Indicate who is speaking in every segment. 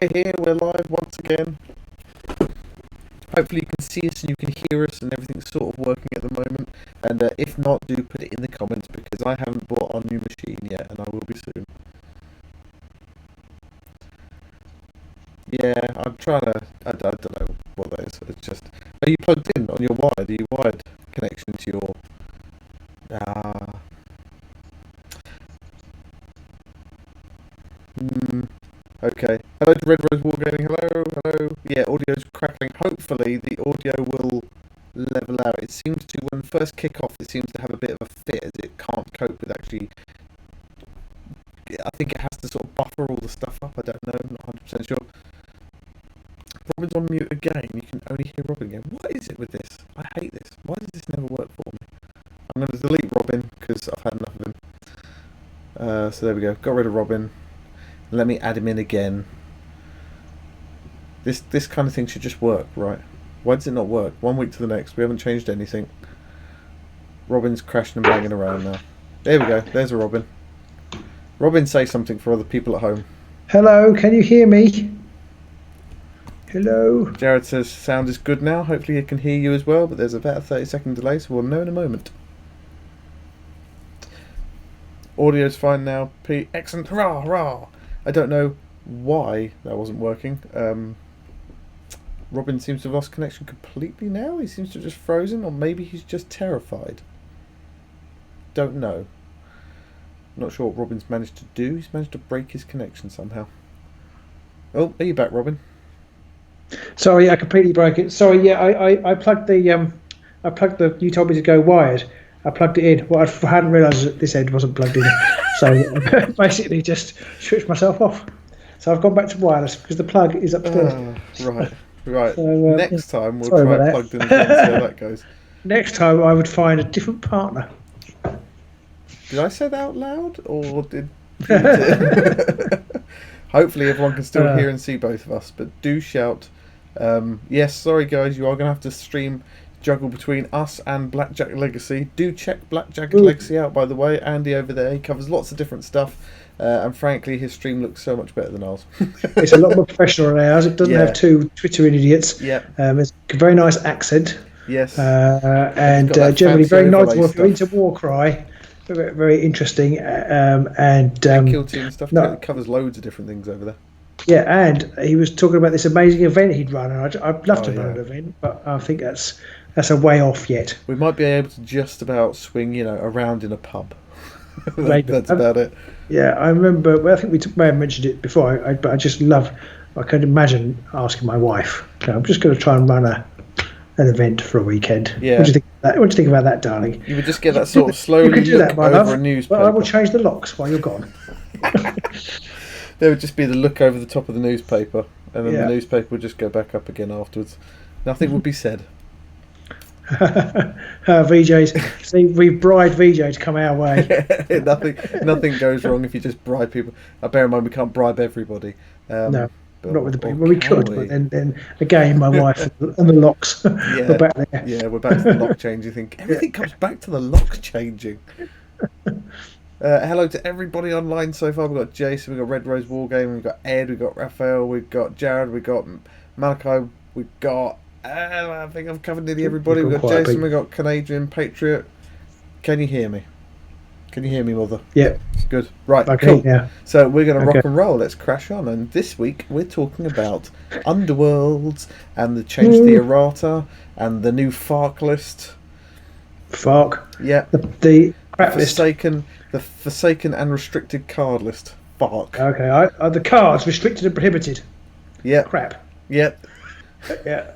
Speaker 1: we're here, we're live once again. Hopefully you can see us and you can hear us and everything's sort of working at the moment. And if not, do put it in the comments because I haven't bought our new machine yet and I will be soon. Yeah, I'm trying to, I don't know what that is. It's just, are you plugged in on your wired? Are you wired connection to your... Okay. Hello to Red Rose Wargaming. Hello. Yeah, audio's crackling. Hopefully the audio will level out. It seems to, when first kick off, it seems to have a bit of a fit as it can't cope with actually... I think it has to sort of buffer all the stuff up. I don't know. I'm not 100% sure. Robin's on mute again. You can only hear Robin again. What is it with this? I hate this. Why does this never work for me? I'm going to delete Robin because I've had enough of him. So there we go. Got rid of Robin. Let me add him in again. This kind of thing should just work, right? Why does it not work? 1 week to the next. We haven't changed anything. Robin's crashing and banging around now. There we go. There's a Robin. Robin, say something for other people at home.
Speaker 2: Hello, can you hear me? Hello.
Speaker 1: Jared says sound is good now. Hopefully he can hear you as well, but there's about a 30-second delay, so we'll know in a moment. Audio's fine now. Pete, excellent. Hurrah, hurrah. I don't know why that wasn't working. Robin seems to have lost connection completely now. He seems to have just frozen, or maybe he's just terrified. Don't know. Not sure what Robin's managed to do. He's managed to break his connection somehow. Oh, are you back, Robin?
Speaker 2: Sorry, I completely broke it. Sorry, yeah, I plugged the you told me to go wired. I plugged it in. Well, I hadn't realised that this end wasn't plugged in. So basically just switched myself off. So I've gone back to wireless because the plug is upstairs.
Speaker 1: Right. So, next time we'll try plugged in again, see how that goes.
Speaker 2: Next time I would find a different partner.
Speaker 1: Did I say that out loud, or did hopefully everyone can still hear and see both of us, but do shout. Yes, sorry guys, you are going to have to juggle between us and Blackjack Legacy. Do check Blackjack Legacy out, by the way. Andy over there, he covers lots of different stuff, and frankly his stream looks so much better than ours.
Speaker 2: It's a lot more professional than ours. It doesn't have two Twittering idiots.
Speaker 1: Yeah.
Speaker 2: It's a very nice accent.
Speaker 1: Yes.
Speaker 2: And generally very knowledgeable if you're into Warcry. Very, very interesting, and
Speaker 1: kill team stuff. It covers loads of different things over there.
Speaker 2: Yeah, and he was talking about this amazing event he'd run, and I'd love to run an event, but I think that's a way off yet.
Speaker 1: We might be able to just about swing, around in a pub. That's about it.
Speaker 2: Yeah, I remember. Well, I think we may have mentioned it before, but I just love. I can imagine asking my wife, I'm just going to try and run an event for a weekend. Yeah. What do you think of that? What do you think about that, darling?
Speaker 1: You would just get that sort of slowly look over a newspaper.
Speaker 2: Well, I will change the locks while you're gone.
Speaker 1: There would just be the look over the top of the newspaper, and then the newspaper would just go back up again afterwards. Nothing would be said.
Speaker 2: VJs, see, we've bribed VJ to come our way.
Speaker 1: Nothing goes wrong if you just bribe people. Bear in mind, we can't bribe everybody.
Speaker 2: No. Not with the people. Well, we could, but then again, my wife and the locks are back there.
Speaker 1: Yeah, we're back to the lock changing thing. Everything comes back to the lock changing. Hello to everybody online so far. We've got Jason, we've got Red Rose Wargaming, we've got Ed, we've got Raphael, we've got Jared, we've got Malachi, we've got... I think I've covered nearly everybody. We've got Jason, we've got Canadian Patriot. Can you hear me? Can you hear me, Mother?
Speaker 2: Yeah.
Speaker 1: Good. Right,
Speaker 2: okay,
Speaker 1: cool.
Speaker 2: Yeah.
Speaker 1: So we're going to rock and roll. Let's crash on. And this week we're talking about Underworlds and the change to the errata and the new FARC list.
Speaker 2: FARC?
Speaker 1: Yeah.
Speaker 2: The crap list.
Speaker 1: The Forsaken and Restricted Card list. FARC.
Speaker 2: Okay. The cards restricted and prohibited.
Speaker 1: Yeah.
Speaker 2: Crap.
Speaker 1: Yeah.
Speaker 2: Yeah.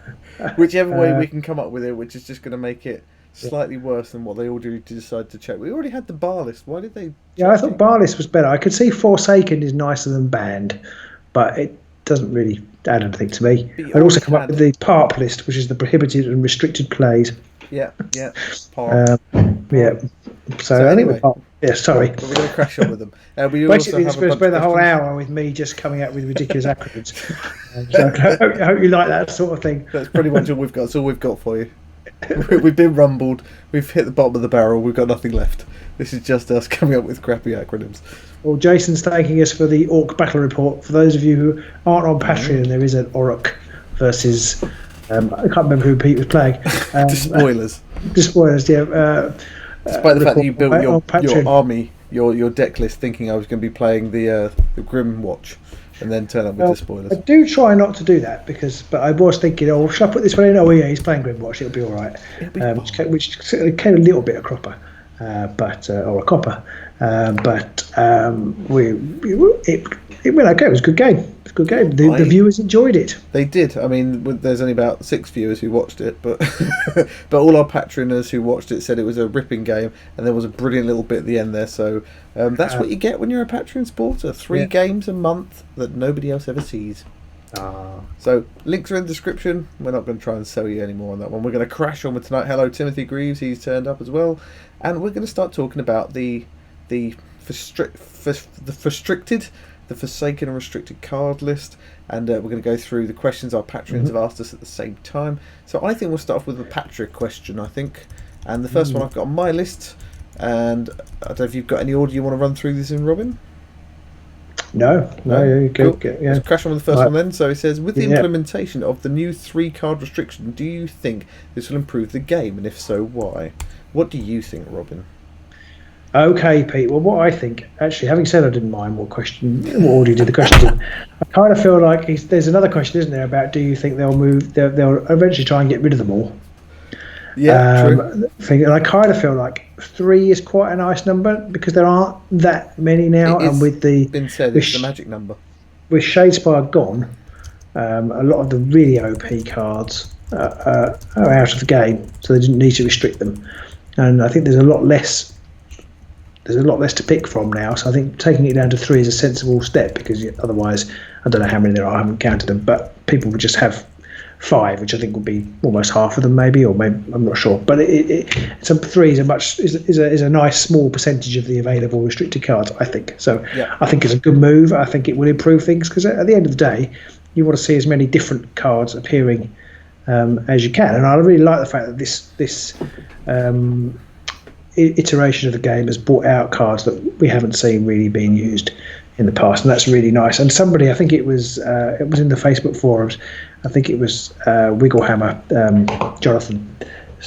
Speaker 1: Whichever way we can come up with it, which is just going to make it slightly worse than what they all do to decide to check. We already had the bar list. Why did they?
Speaker 2: Yeah, I thought bar list was better. I could see Forsaken is nicer than banned, but it doesn't really add anything to me. I'd also come up with the PARP list, which is the prohibited and restricted plays.
Speaker 1: Yeah. PARP.
Speaker 2: So anyway, sorry.
Speaker 1: But we're going to crash on with them. We
Speaker 2: Basically, it's going to spend the whole hour with me just coming up with ridiculous acronyms. So I hope you like that sort of thing.
Speaker 1: That's pretty much all we've got. That's all we've got for you. We've been rumbled. We've hit the bottom of the barrel. We've got nothing left. This is just us coming up with crappy acronyms.
Speaker 2: Well, Jason's thanking us for the Orc Battle Report. For those of you who aren't on Patreon, there is an Orc versus... I can't remember who Pete was playing.
Speaker 1: Spoilers.
Speaker 2: Spoilers, yeah.
Speaker 1: Despite the fact that you built your army, your deck list, thinking I was going to be playing the Grim Watch, and then turn up with the spoilers.
Speaker 2: I do try not to do that but I was thinking, should I put this one in? Oh yeah, he's playing Grim Watch. It'll be all right. Which came a little bit of cropper, or a copper, but it went okay. It was a good game. Good game. The viewers enjoyed it.
Speaker 1: They did. I mean, there's only about 6 viewers who watched it, but but all our patroners who watched it said it was a ripping game, and there was a brilliant little bit at the end there. So that's what you get when you're a Patreon supporter: 3 games a month that nobody else ever sees. So links are in the description. We're not going to try and sell you any more on that one. We're going to crash on with tonight. Hello, Timothy Greaves. He's turned up as well, and we're going to start talking about the restricted. The Forsaken and Restricted card list, and we're going to go through the questions our patrons have asked us at the same time. So I think we'll start off with a Patrick question, and the first one I've got on my list, and I don't know if you've got any order you want to run through this in, Robin?
Speaker 2: No, you go.
Speaker 1: Cool. Let's crash on with the first one then. So it says, with the implementation of the new 3-card restriction, do you think this will improve the game, and if so, why? What do you think, Robin?
Speaker 2: Okay, Pete. Well, what I think, actually, having said I didn't mind what order you did the question, I kind of feel like there's another question, isn't there, about do you think they'll eventually try and get rid of them all?
Speaker 1: Yeah, true.
Speaker 2: And I kind of feel like 3 is quite a nice number because there aren't that many now, and with the
Speaker 1: it's the magic number.
Speaker 2: With Shadespire gone, a lot of the really OP cards are out of the game, so they didn't need to restrict them, and I think there's a lot less to pick from now, so I think taking it down to 3 is a sensible step, because otherwise, I don't know how many there are, I haven't counted them, but people would just have 5, which I think would be almost half of them, maybe I'm not sure. But 3 is a nice small percentage of the available restricted cards, I think. So I think it's a good move. I think it will improve things, because at the end of the day, you want to see as many different cards appearing as you can. And I really like the fact that this iteration of the game has brought out cards that we haven't seen really being used in the past, and that's really nice. And somebody, I think it was in the Facebook forums, I think it was Wigglehammer, Jonathan,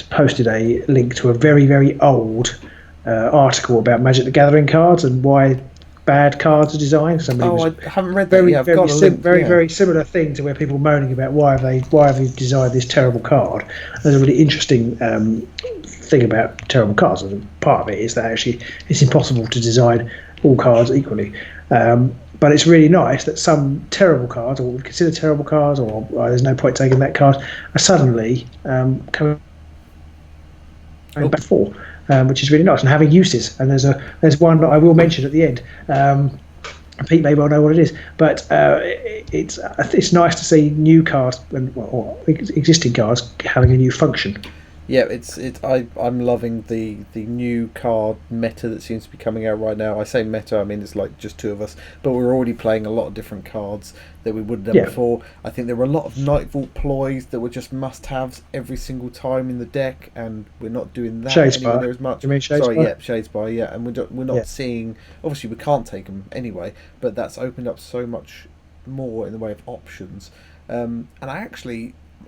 Speaker 2: posted a link to a very, very old article about Magic the Gathering cards and why bad cards are designed.
Speaker 1: I haven't read that.
Speaker 2: Very similar thing to where people moaning about why have they designed this terrible card. There's a really interesting thing about terrible cards, and part of it is that actually it's impossible to design all cards equally, but it's really nice that some terrible cards, or what we consider terrible cards, or there's no point taking that card, are suddenly coming back for, which is really nice and having uses. And there's one that I will mention at the end. Pete may well know what it is, but it's nice to see new cards or existing cards having a new function.
Speaker 1: Yeah, I'm loving the new card meta that seems to be coming out right now. I say meta, I mean it's like just 2 of us, but we're already playing a lot of different cards that we wouldn't have done before. I think there were a lot of Nightvault ploys that were just must-haves every single time in the deck, and we're not doing that anywhere as much.
Speaker 2: You mean Shadespire?
Speaker 1: Sorry, Shadespire, yeah, and we're not seeing. Obviously, we can't take them anyway, but that's opened up so much more in the way of options. And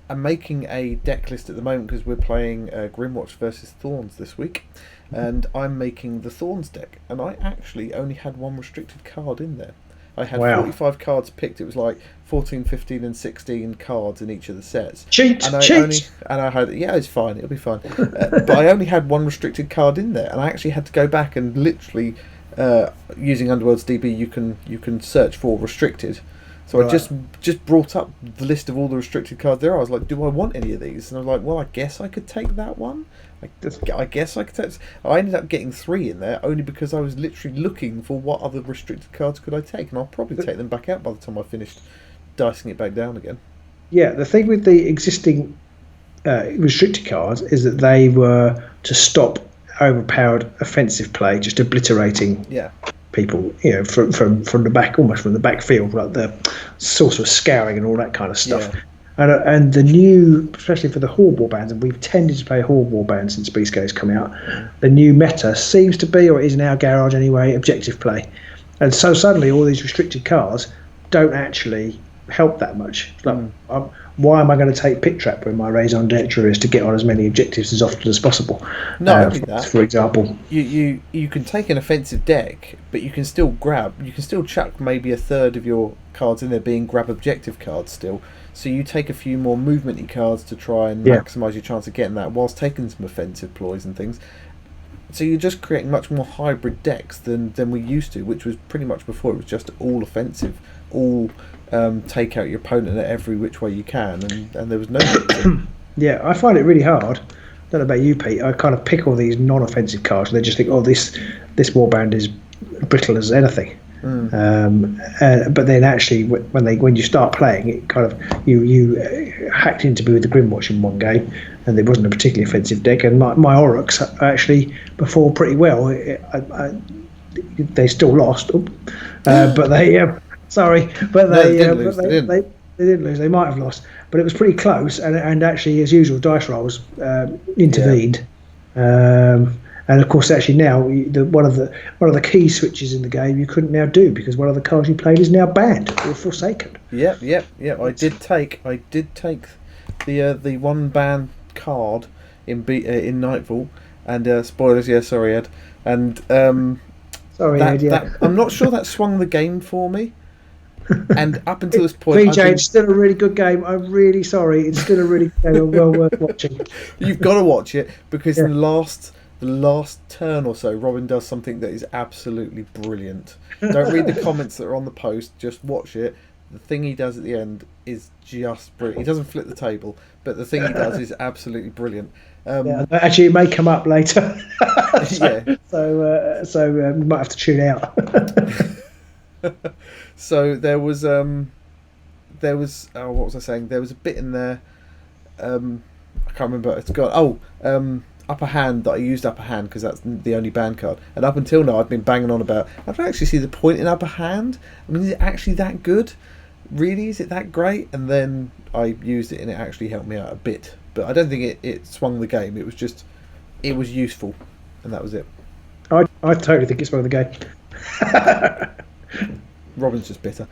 Speaker 1: I'm making a deck list at the moment because we're playing Grimwatch versus Thorns this week, and I'm making the Thorns deck, and I actually only had 1 restricted card in there. I had 45 cards picked. It was like 14, 15 and 16 cards in each of the sets.
Speaker 2: Cheat!
Speaker 1: It's fine, it'll be fine. But I only had 1 restricted card in there, and I actually had to go back and literally, using Underworlds DB, you can search for restricted. So I just brought up the list of all the restricted cards there. I was like, do I want any of these? And I was like, well, I guess I could take that one. I guess I could take... I ended up getting 3 in there only because I was literally looking for what other restricted cards could I take. And I'll probably take them back out by the time I finished dicing it back down again.
Speaker 2: Yeah, the thing with the existing restricted cards is that they were to stop overpowered offensive play, just obliterating... people, from the back, almost from the backfield, like the Sorcerer's Scouring and all that kind of stuff. And the new, especially for the horde warbands, and we've tended to play horde warbands since Beastgrave's come out. The new meta seems to be, or is in our garage anyway, objective play, and so suddenly all these restricted cards don't actually help that much. Like, why am I going to take Pit Trap when my raison d'etre is to get on as many objectives as often as possible?
Speaker 1: Not only that,
Speaker 2: for example,
Speaker 1: you can take an offensive deck, but you can still chuck maybe a third of your cards in there being grab objective cards still. So you take a few more movementy cards to try and maximise your chance of getting that, whilst taking some offensive ploys and things. So you're just creating much more hybrid decks than we used to, which was pretty much before. It was just all offensive, all take out your opponent at every which way you can, and there was no
Speaker 2: Yeah, I find it really hard. I don't know about you, Pete. I kind of pick all these non-offensive cards and they just think, oh, this warband is brittle as anything. But then actually when you start playing it, kind of you hacked into me with the Grimwatch in one game, and it wasn't a particularly offensive deck, and my Aurochs actually performed pretty well. They still lost, but they they didn't lose. They might have lost, but it was pretty close, and actually, as usual, dice rolls intervened. And of course, actually now one of the key switches in the game you couldn't now do, because one of the cards you played is now banned or forsaken.
Speaker 1: Yep. I did take the one ban card in Nightfall, and spoilers. Yeah, sorry, Ed. And
Speaker 2: sorry, Ed. Yeah.
Speaker 1: I'm not sure that swung the game for me. And up until this point,
Speaker 2: VJ, it's still a really good game. I'm really sorry. It's still a really good game. Well worth watching.
Speaker 1: You've got to watch it, because in the last turn or so, Robin does something that is absolutely brilliant. Don't read the comments that are on the post, just watch it. The thing he does at the end is just brilliant. He doesn't flip the table, but the thing he does is absolutely brilliant.
Speaker 2: Actually, it may come up later.
Speaker 1: So
Speaker 2: we might have to tune out.
Speaker 1: So there was what was I saying? There was a bit in there. I can't remember. It's gone. Upper Hand, that I used Upper Hand because that's the only ban card. And up until now, I've been banging on about, I don't actually see the point in Upper Hand. I mean, is it actually that good? Really, is it that great? And then I used it and it actually helped me out a bit. But I don't think it swung the game. It was useful, and that was it.
Speaker 2: I totally think it's swung the game.
Speaker 1: Robin's just bitter.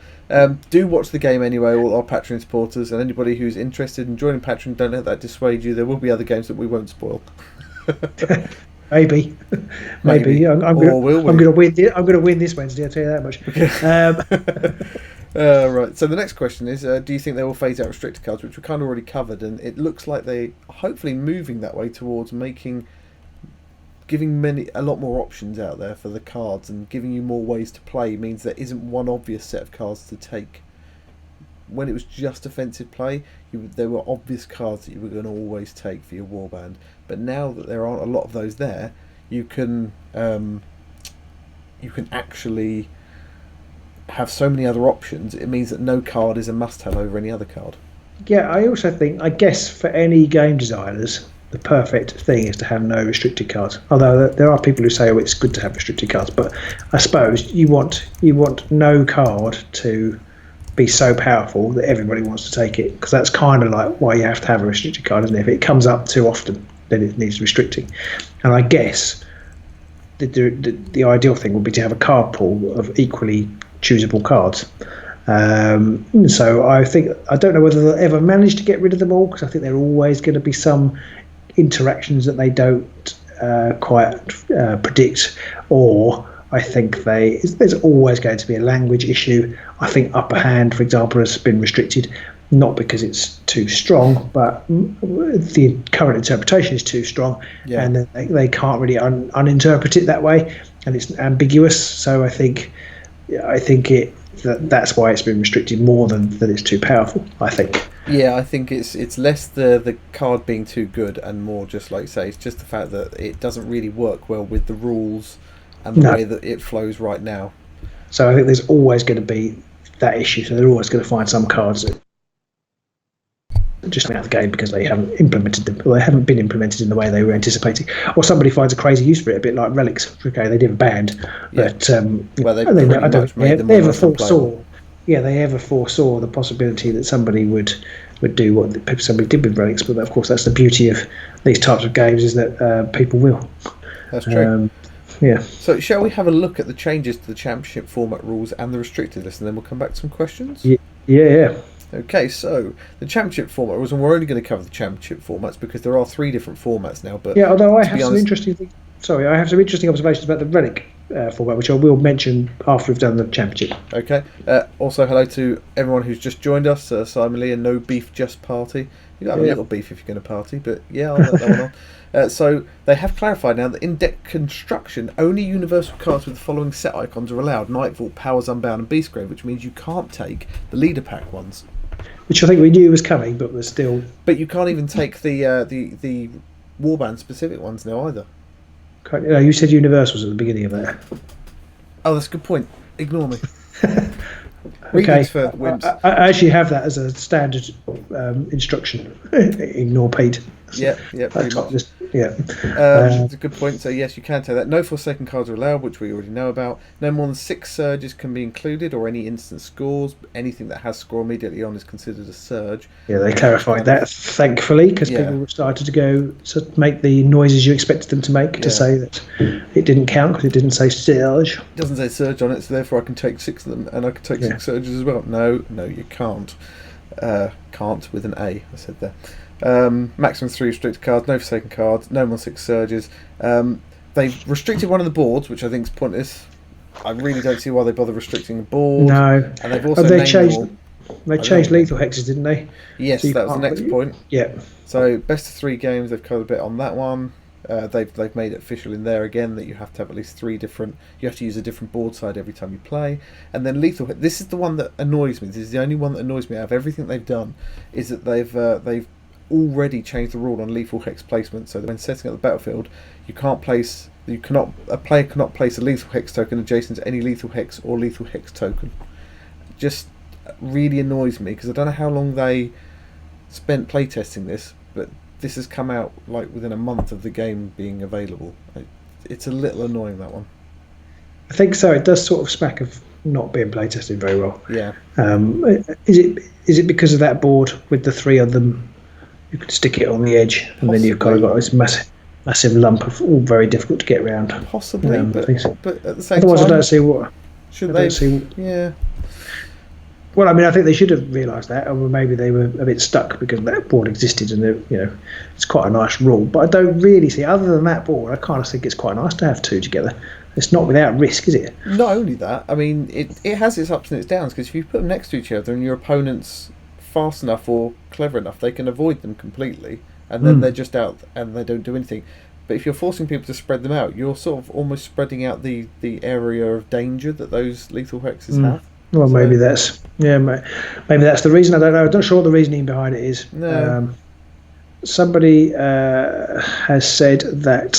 Speaker 1: Do watch the game anyway, all our Patreon supporters, and anybody who's interested in joining Patreon, don't let that dissuade you. There will be other games that we won't spoil.
Speaker 2: Maybe. I'm going to win this Wednesday. I'll tell you that much.
Speaker 1: Right. So the next question is: do you think they will phase out restricted cards, which we kind of already covered? And it looks like they are hopefully moving that way towards giving a lot more options out there for the cards, and giving you more ways to play means there isn't one obvious set of cards to take. When it was just offensive play, there were obvious cards that you were going to always take for your warband. But now that there aren't a lot of those there, you can actually have so many other options. It means that no card is a must-have over any other card.
Speaker 2: Yeah, I also think, I guess for any game designers, the perfect thing is to have no restricted cards. Although there are people who say, oh, it's good to have restricted cards, but I suppose you want no card to be so powerful that everybody wants to take it, because that's kind of like why you have to have a restricted card, isn't it? If it comes up too often, then it needs restricting. And I guess the ideal thing would be to have a card pool of equally choosable cards. So I don't know whether they'll ever manage to get rid of them all, because I think there are always going to be some interactions that they don't quite predict, or I think there's always going to be a language issue. I think Upper Hand, for example, has been restricted, not because it's too strong, but the current interpretation is too strong, and they can't really uninterpret it that way, and it's ambiguous. So I think that's why it's been restricted more than that it's too powerful, I think.
Speaker 1: Yeah, I think it's less the card being too good, and more just, like you say, it's just the fact that it doesn't really work well with the rules and the way that it flows right now.
Speaker 2: So I think there's always going to be that issue. So they're always going to find some cards that just out of the game because they haven't implemented them, or they haven't been implemented in the way they were anticipating, or somebody finds a crazy use for it, a bit like relics. Okay, they did banned, but they ever foresaw the possibility that somebody would would do what somebody did with relics. But of course, that's the beauty of these types of games, is that people will.
Speaker 1: That's true.
Speaker 2: Yeah.
Speaker 1: So shall we have a look at the changes to the championship format rules and the restricted list, and then we'll come back to some questions?
Speaker 2: Yeah.
Speaker 1: Okay, so the championship format rules, and we're only going to cover the championship formats because there are 3 different formats now. But
Speaker 2: yeah, although I have some interesting observations about the relic format, which I will mention after we've done the championship.
Speaker 1: Okay. Also, hello to everyone who's just joined us. Simon Lee and No Beef Just Party. You got have a little beef if you're going to party, but yeah, I'll let that one on. So they have clarified now that in deck construction, only universal cards with the following set icons are allowed: Nightfall, Powers Unbound, and Beastgrave, which means you can't take the leader pack ones.
Speaker 2: Which I think we knew was coming, but was still.
Speaker 1: But you can't even take the warband specific ones now either.
Speaker 2: You said universals at the beginning of that.
Speaker 1: Oh, that's a good point. Ignore me.
Speaker 2: Okay.
Speaker 1: For wimps.
Speaker 2: I actually have that as a standard instruction. Ignore Pete.
Speaker 1: Yeah, pretty much. It's a good point. So yes, you can take that. No Forsaken cards are allowed, which we already know about. No more than 6 surges can be included, or any instant scores. Anything that has score immediately on is considered a surge.
Speaker 2: Yeah, they clarified that, thankfully, because people started to make the noises you expected them to make to say that it didn't count because it didn't say surge.
Speaker 1: It doesn't say surge on it, so therefore I can take 6 of them, and I can take 6 surges as well. No, you can't. Can't with an A, I said there. Maximum 3 restricted cards, no Forsaken cards, no more 6 surges. They've restricted one of the boards, which I think is pointless. I really don't see why they bother restricting a board.
Speaker 2: No.
Speaker 1: And they've also
Speaker 2: They changed lethal hexes, didn't they?
Speaker 1: Yes, so that was the next point.
Speaker 2: Yeah.
Speaker 1: So best of 3 games, they've covered a bit on that one. They've made it official in there again that you have to have at least 3 different. You have to use a different board side every time you play. And then lethal. This is the one that annoys me. This is the only one that annoys me out of everything they've done. Is that they've already changed the rule on lethal hex placement, so that when setting up the battlefield, a player cannot place a lethal hex token adjacent to any lethal hex or lethal hex token. Just really annoys me because I don't know how long they spent playtesting this, but this has come out like within a month of the game being available. It's a little annoying, that one.
Speaker 2: I think so. It does sort of smack of not being playtested very well.
Speaker 1: Yeah.
Speaker 2: Is it because of that board with the 3 of them? You could stick it on the edge, and
Speaker 1: Possibly.
Speaker 2: then you've got this massive lump of all very difficult to get around.
Speaker 1: Possibly, but at the same
Speaker 2: otherwise,
Speaker 1: time,
Speaker 2: I don't see what.
Speaker 1: Should they? Yeah.
Speaker 2: Well, I mean, I think they should have realised that, or maybe they were a bit stuck because that board existed, and it's quite a nice rule. But I don't really see, other than that board, I kind of think it's quite nice to have 2 together. It's not without risk, is it?
Speaker 1: Not only that, I mean, it has its ups and its downs, because if you put them next to each other and your opponent's fast enough or clever enough, they can avoid them completely, and then they're just out and they don't do anything. But if you're forcing people to spread them out, you're sort of almost spreading out the area of danger that those lethal hexes have.
Speaker 2: Well, so, maybe that's the reason. I don't know. I'm not sure what the reasoning behind it is.
Speaker 1: No.
Speaker 2: Somebody has said that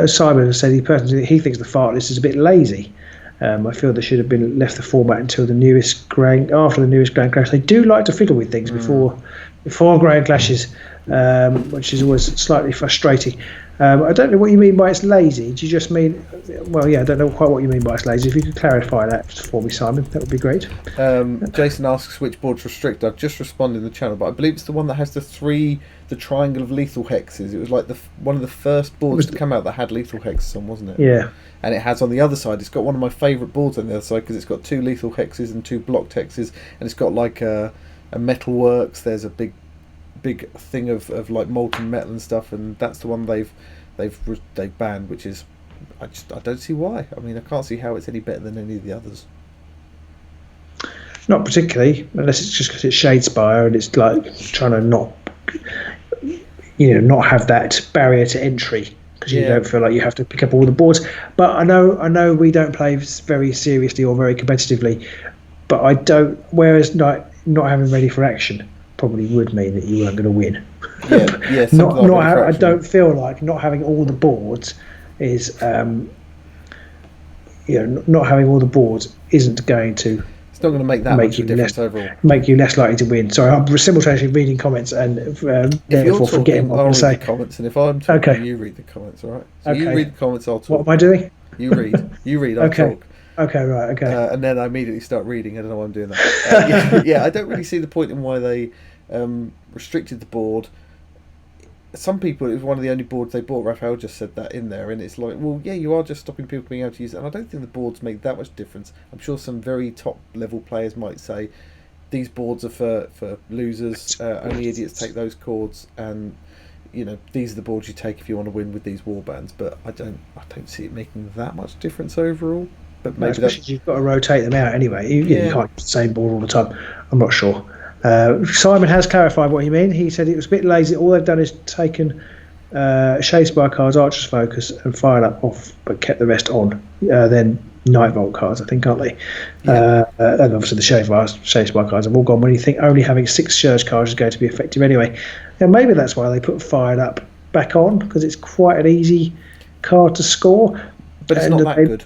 Speaker 2: Simon has said he thinks the FARC list is a bit lazy. I feel they should have been left the format until after the newest Grand Clash. They do like to fiddle with things before Grand Clashes, which is always slightly frustrating. I don't know what you mean by it's lazy. Do you just mean? Well, yeah, I don't know quite what you mean by it's lazy. If you could clarify that for me, Simon, that would be great.
Speaker 1: Jason asks which board's restricted. I've just responded in the channel, but I believe it's the one that has the triangle of lethal hexes. It was like one of the first boards to come out that had lethal hexes on, wasn't it?
Speaker 2: Yeah.
Speaker 1: And it has on the other side, it's got one of my favourite boards on the other side because it's got 2 lethal hexes and 2 blocked hexes, and it's got like a metalworks. There's a big thing of like molten metal and stuff, and that's the one they've banned, which is I don't see why. I mean, I can't see how it's any better than any of the others. Not
Speaker 2: particularly, unless it's just because it's Shadespire and it's like trying to not have that barrier to entry. Because you don't feel like you have to pick up all the boards. But I know we don't play very seriously or very competitively. But I don't. Whereas not having ready for action probably would mean that you weren't going to win.
Speaker 1: Yeah.
Speaker 2: I don't feel like not having all the boards is. Not having all the boards isn't going to.
Speaker 1: It's not going to make that much of a difference overall.
Speaker 2: Make you less likely to win. Sorry, I'm simultaneously reading comments and therefore forgetting what I'm going to say.
Speaker 1: The comments, and if I'm talking, you read the comments, all right? So you read the comments, I'll talk.
Speaker 2: What am I doing?
Speaker 1: You read, I'll talk.
Speaker 2: Okay, right, okay.
Speaker 1: And then I immediately start reading. I don't know why I'm doing that. Yeah, I don't really see the point in why they restricted the board. Some people, it was one of the only boards they bought. Raphael just said that in there, and it's like, well, yeah, you are just stopping people being able to use it. And I don't think the boards make that much difference. I'm sure some very top level players might say these boards are for losers. Only idiots take those chords, and these are the boards you take if you want to win with these warbands. But I don't see it making that much difference overall. But maybe
Speaker 2: especially you've got to rotate them out anyway. You can't use the same board all the time. I'm not sure. Simon has clarified what he meant. He said it was a bit lazy. All they've done is taken Shadespire cards, Archer's Focus, and fired up off, but kept the rest on. Then Nightvolt cards, I think, aren't they? Yeah. And obviously the Shadespire cards have all gone. When you think only having 6 Surge cards is going to be effective anyway. And maybe that's why they put fired up back on, because it's quite an easy card to score.
Speaker 1: But it's not that good.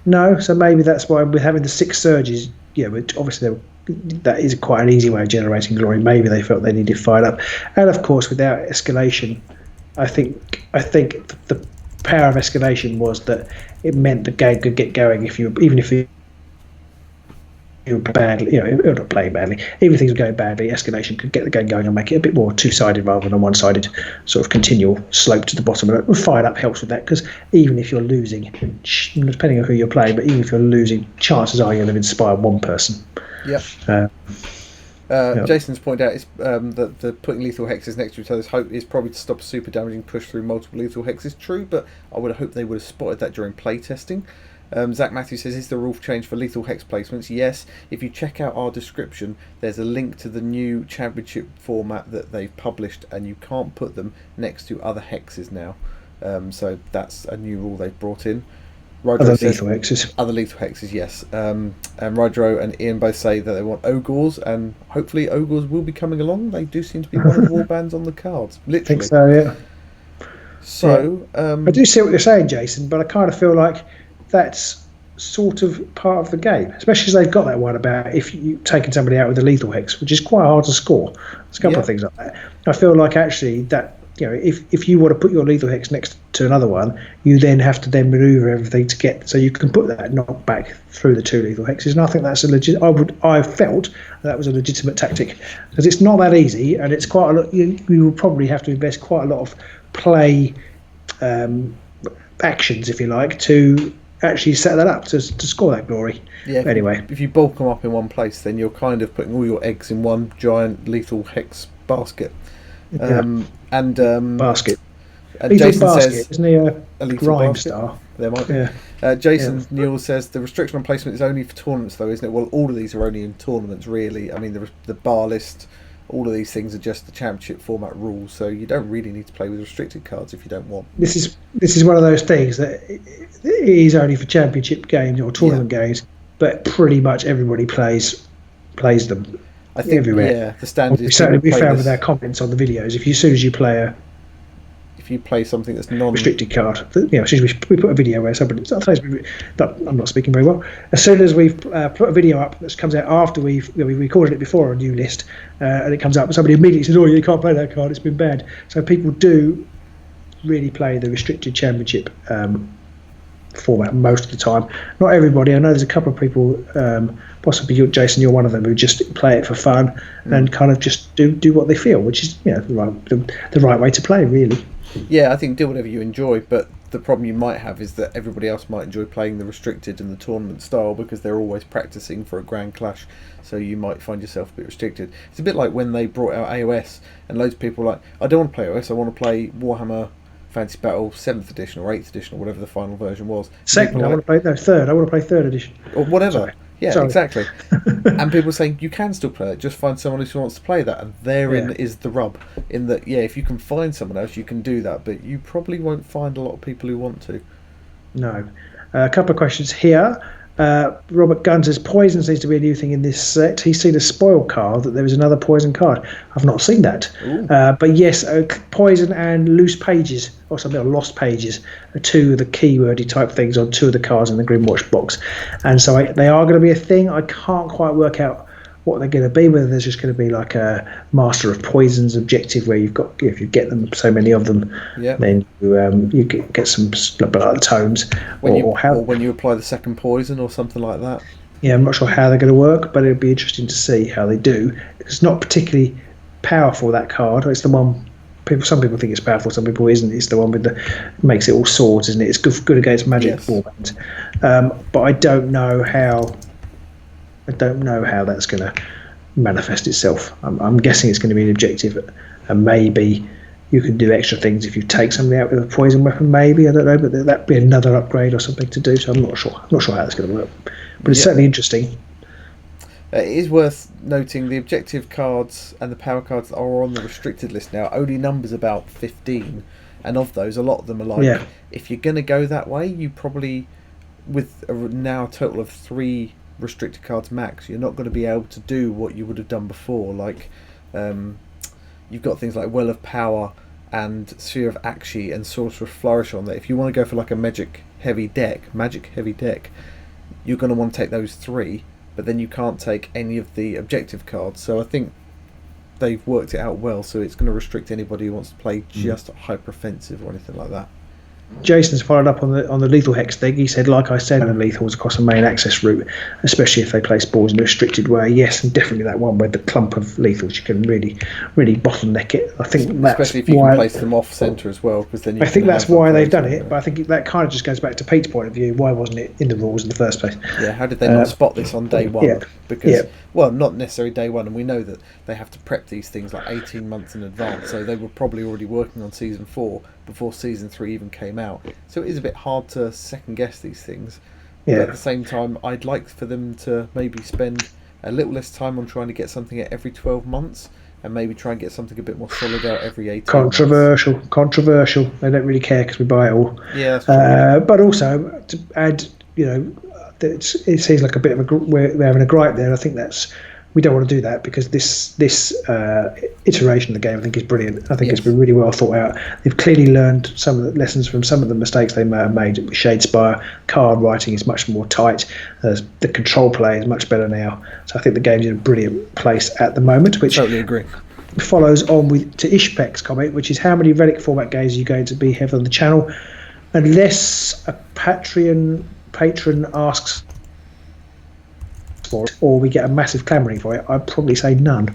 Speaker 2: No, so maybe that's why with having the 6 Surges, which obviously that is quite an easy way of generating glory. Maybe they felt they needed fired up, and of course, without escalation, I think the power of escalation was that it meant the game could get going if you were badly, or not playing badly. Even if things were going badly, escalation could get the game going and make it a bit more two-sided rather than a one-sided sort of continual slope to the bottom. And fired up helps with that, because even if you're losing, depending on who you're playing, but even if you're losing, chances are you'll have inspired one person.
Speaker 1: Yep. Jason's pointed out is that the putting lethal hexes next to each other's hope is probably to stop a super damaging push through multiple lethal hexes. True, but I would have hoped they would have spotted that during playtesting. Zach Matthews says, is the rule change for lethal hex placements? Yes. If you check out our description, there's a link to the new championship format that they've published, and you can't put them next to other hexes now. So that's a new rule they've brought in.
Speaker 2: Other lethal hexes.
Speaker 1: Other lethal hexes, yes. And Rydro and Ian both say that they want Ogres, and hopefully Ogres will be coming along. They do seem to be one of the warbands on the cards. Literally.
Speaker 2: I think so, yeah.
Speaker 1: So,
Speaker 2: I do see what you're saying, Jason, but I kind of feel like that's sort of part of the game, especially as they've got that one about if you taking somebody out with a lethal hex, which is quite hard to score. There's a couple of things like that. I feel like actually that if you want to put your lethal hex next to another one, you then have to then maneuver everything to get so you can put that knockback through the 2 lethal hexes. And I think that's a legit. I felt that was a legitimate tactic, because it's not that easy, and it's quite a lot. You will probably have to invest quite a lot of play actions, if you like, to actually set that up to score that glory.
Speaker 1: Yeah.
Speaker 2: Anyway,
Speaker 1: if you bulk them up in one place, then you're kind of putting all your eggs in one giant lethal hex basket.
Speaker 2: Basket.
Speaker 1: And Jason
Speaker 2: basket,
Speaker 1: says,
Speaker 2: isn't he a grime
Speaker 1: basket?
Speaker 2: star?
Speaker 1: There might be. Jason Newell says the restriction on placement is only for tournaments, though, isn't it? Well, all of these are only in tournaments, really. I mean, the bar list, all of these things are just the championship format rules, so you don't really need to play with restricted cards if you don't want.
Speaker 2: This is one of those things that it is only for championship games or tournament games, but pretty much everybody plays them. I think everywhere. Yeah,
Speaker 1: the standard is
Speaker 2: certainly we found with our comments on the videos. As soon as you play
Speaker 1: if you play something that's
Speaker 2: restricted card, as soon as we put a video where somebody, I'm not speaking very well. As soon as we've put a video up that comes out after we've recorded it before a new list, and it comes up, and somebody immediately says, "Oh, you can't play that card; it's been banned." So people do really play the restricted championship format most of the time. Not everybody. I know there's a couple of people, possibly you, Jason, you're one of them, who just play it for fun and kind of just do what they feel, which is the right way to play, really.
Speaker 1: Yeah, I think do whatever you enjoy, but the problem you might have is that everybody else might enjoy playing the restricted and the tournament style because they're always practicing for a grand clash, so you might find yourself a bit restricted. It's a bit like when they brought out AOS and loads of people were like, I don't want to play AOS, I want to play Warhammer Fantasy Battle 7th edition or 8th edition or whatever the final version was.
Speaker 2: Second, I want to play third. I want to play 3rd edition.
Speaker 1: Or whatever.
Speaker 2: Sorry.
Speaker 1: Yeah,
Speaker 2: Sorry.
Speaker 1: Exactly. And people saying you can still play it, just find someone who wants to play that, and therein is the rub. In that, if you can find someone else, you can do that, but you probably won't find a lot of people who want to.
Speaker 2: No. A couple of questions here. Robert Gunn says poison seems to be a new thing in this set. He's seen a spoil card that there is another poison card. I've not seen that, but yes, poison and loose pages or something, or lost pages are 2 of the keywordy type things on 2 of the cards in the Grimwatch box, and so they are going to be a thing. I can't quite work out what they're going to be. Whether there's just going to be like a Master of Poisons objective where you've got, if you get them, so many of them, then you get some like tomes, or how,
Speaker 1: or when you apply the second poison or something like that.
Speaker 2: Yeah, I'm not sure how they're going to work, but it'd be interesting to see how they do. It's not particularly powerful, that card. It's the one some people think it's powerful, some people isn't. It's the one with the makes it all swords, isn't it? It's good against magic warbands. But I don't know how that's going to manifest itself. I'm guessing it's going to be an objective, and maybe you can do extra things if you take somebody out with a poison weapon. Maybe, I don't know, but that'd be another upgrade or something to do. So I'm not sure. I'm not sure how that's going to work, but it's certainly interesting.
Speaker 1: It is worth noting the objective cards and the power cards that are on the restricted list now only numbers about 15, and of those, a lot of them are like, if you're going to go that way, you probably, with now a total of 3 restricted cards max, you're not going to be able to do what you would have done before. Like, you've got things like Well of Power and Sphere of Akshi and Sorcerer's Flourish on that. If you want to go for like a magic heavy deck, you're going to want to take those 3. But then you can't take any of the objective cards. So I think they've worked it out well. So it's going to restrict anybody who wants to play just hyper offensive or anything like that.
Speaker 2: Jason's followed up on the lethal hex thing. He said, like I said, and lethals across the main access route, especially if they place balls in a restricted way. Yes, and definitely that one where the clump of lethals, you can really bottleneck it. I think that's
Speaker 1: especially if you can place them off centre as well, because then
Speaker 2: I think that's why they've done it. But I think that kind of just goes back to Pete's point of view. Why wasn't it in the rules in the first place?
Speaker 1: Yeah, how did they not spot this on day one? Because well, not necessarily day one, and we know that they have to prep these things like 18 months in advance. So they were probably already working on season 4 before season 3 even came out. So it is a bit hard to second guess these things. But at the same time, I'd like for them to maybe spend a little less time on trying to get something at every 12 months and maybe try and get something a bit more solid out every 18 months. Controversial. They don't really care because we buy it all. Yeah, that's true. But also, to add, it seems like a bit of we're having a gripe there. I think we don't want to do that, because this iteration of the game I think is brilliant. I think it's been really well thought out. They've clearly learned some of the lessons from some of the mistakes they may have made with Shadespire. Card writing is much more tight. The control play is much better now. So I think the game's in a brilliant place at the moment. Which totally agree.
Speaker 2: Follows on to Ishpek's comment, which is, how many relic format games are you going to be having on the channel? Unless a patron asks for it, or we get a massive clamouring for it, I'd probably say none,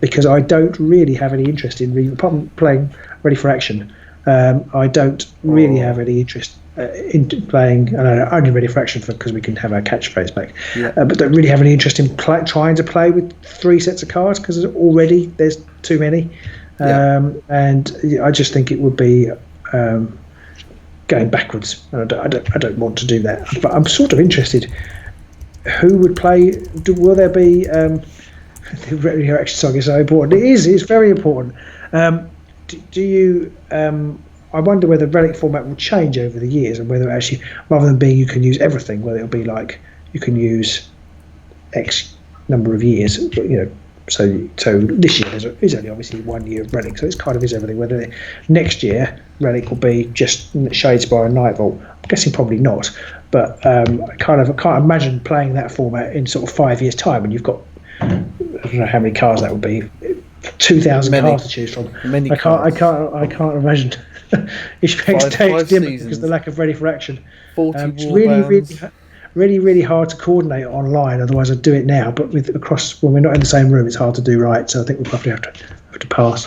Speaker 2: because I don't really have any interest in apart from playing Ready for Action. I don't really have any interest in playing, only Ready for Action because we can have our catchphrase back, but don't really have any interest in trying to play with 3 sets of cards, because already there's too many, and I just think it would be going backwards, and I don't want to do that. But I'm sort of interested. Who would play? Will there be? The Ready for Action song is so important. It is. It's very important. Do you? I wonder whether relic format will change over the years, and whether actually, rather than being you can use everything, whether it'll be like you can use X number of years. So this year is only obviously 1 year of relic, so it's kind of is everything. Whether next year relic will be just Shadespire and Nightvault, I'm guessing probably not. But I can't imagine playing that format in sort of 5 years' time, and you've got, I don't know how many cards that would be, 2,000 cards to choose from. I can't imagine. Ishpek's takes dim because of the lack of Ready for Action.
Speaker 1: 40
Speaker 2: it's really hard to coordinate online. Otherwise, I'd do it now. But when we're not in the same room, it's hard to do right. So I think we'll probably have to pass.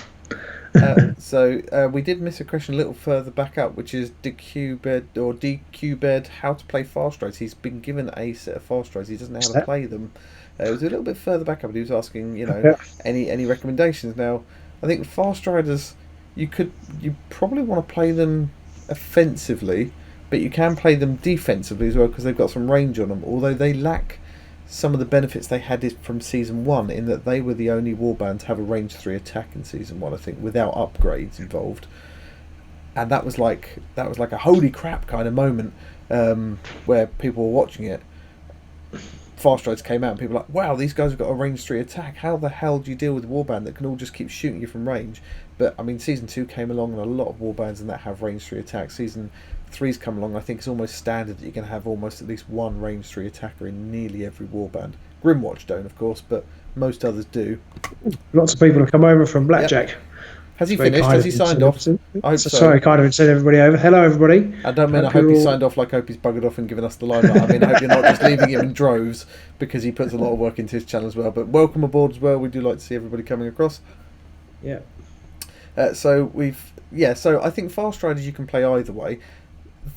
Speaker 1: So we did miss a question a little further back up, which is DQBed how to play Far Strides. He's been given a set of Far Strides. He doesn't know how to play them. It was a little bit further back up. He was asking, any recommendations. Now, I think Far Striders, you probably want to play them offensively, but you can play them defensively as well, because they've got some range on them. Although they lack some of the benefits they had from season 1, in that they were the only warband to have a range 3 attack in season 1, I think, without upgrades involved. And that was like a holy crap kind of moment, where people were watching it. Far Strides came out and people were like, wow, these guys have got a range 3 attack. How the hell do you deal with a warband that can all just keep shooting you from range? But I mean, season 2 came along, and a lot of warbands in that have range 3 attacks. Season 3's come along. I think it's almost standard that you can have almost at least one range 3 attacker in nearly every warband, Grimwatch don't, of course, but most others do.
Speaker 2: Lots of people have come over from Blackjack.
Speaker 1: Yep. Has he finished? Has he signed off? I hope so.
Speaker 2: Sorry, kind of send everybody over. Hello, everybody.
Speaker 1: I don't mean I hope he's signed off like I hope he's buggered off and given us the limelight. I mean, I hope you're not just leaving him in droves, because he puts a lot of work into his channel as well. But welcome aboard as well. We do like to see everybody coming across.
Speaker 2: Yeah.
Speaker 1: So I think Fast Riders you can play either way.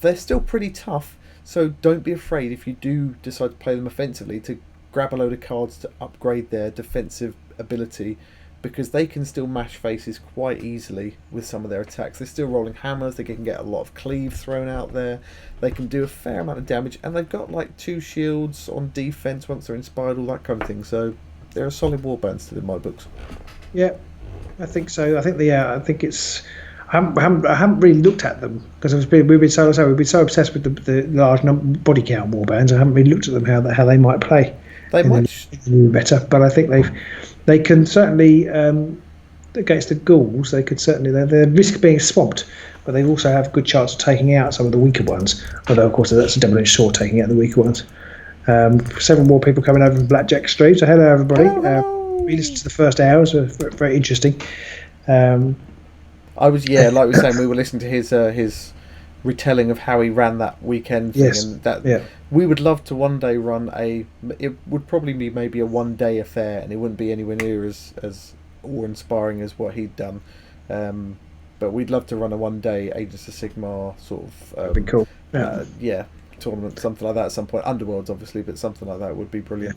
Speaker 1: They're still pretty tough, so don't be afraid if you do decide to play them offensively to grab a load of cards to upgrade their defensive ability, because they can still mash faces quite easily with some of their attacks. They're still rolling hammers, they can get a lot of cleave thrown out there, they can do a fair amount of damage, and they've got like 2 shields on defense once they're inspired, all that kind of thing. So they're a solid warband still in my books.
Speaker 2: Yeah, I think so. I think it's. I haven't really looked at them because we've been so obsessed with the large body count warbands. I haven't really looked at them how they might play.
Speaker 1: They might
Speaker 2: better, but I think they can certainly against the ghouls. They could certainly they risk being swamped, but they also have a good chance of taking out some of the weaker ones. Although of course that's a double-edged sword, taking out the weaker ones. Several more people coming over from Blackjack Stream. So hello everybody. We listened to the first hours. Very, very interesting.
Speaker 1: Like we were saying, we were listening to his retelling of how he ran that weekend thing, and that we would love to one day run it would probably be maybe a one-day affair, and it wouldn't be anywhere near as awe-inspiring as what he'd done, but we'd love to run a one-day Agents of Sigmar sort of
Speaker 2: that'd be cool.
Speaker 1: Tournament, something like that at some point. Underworlds obviously, but something like that would be brilliant.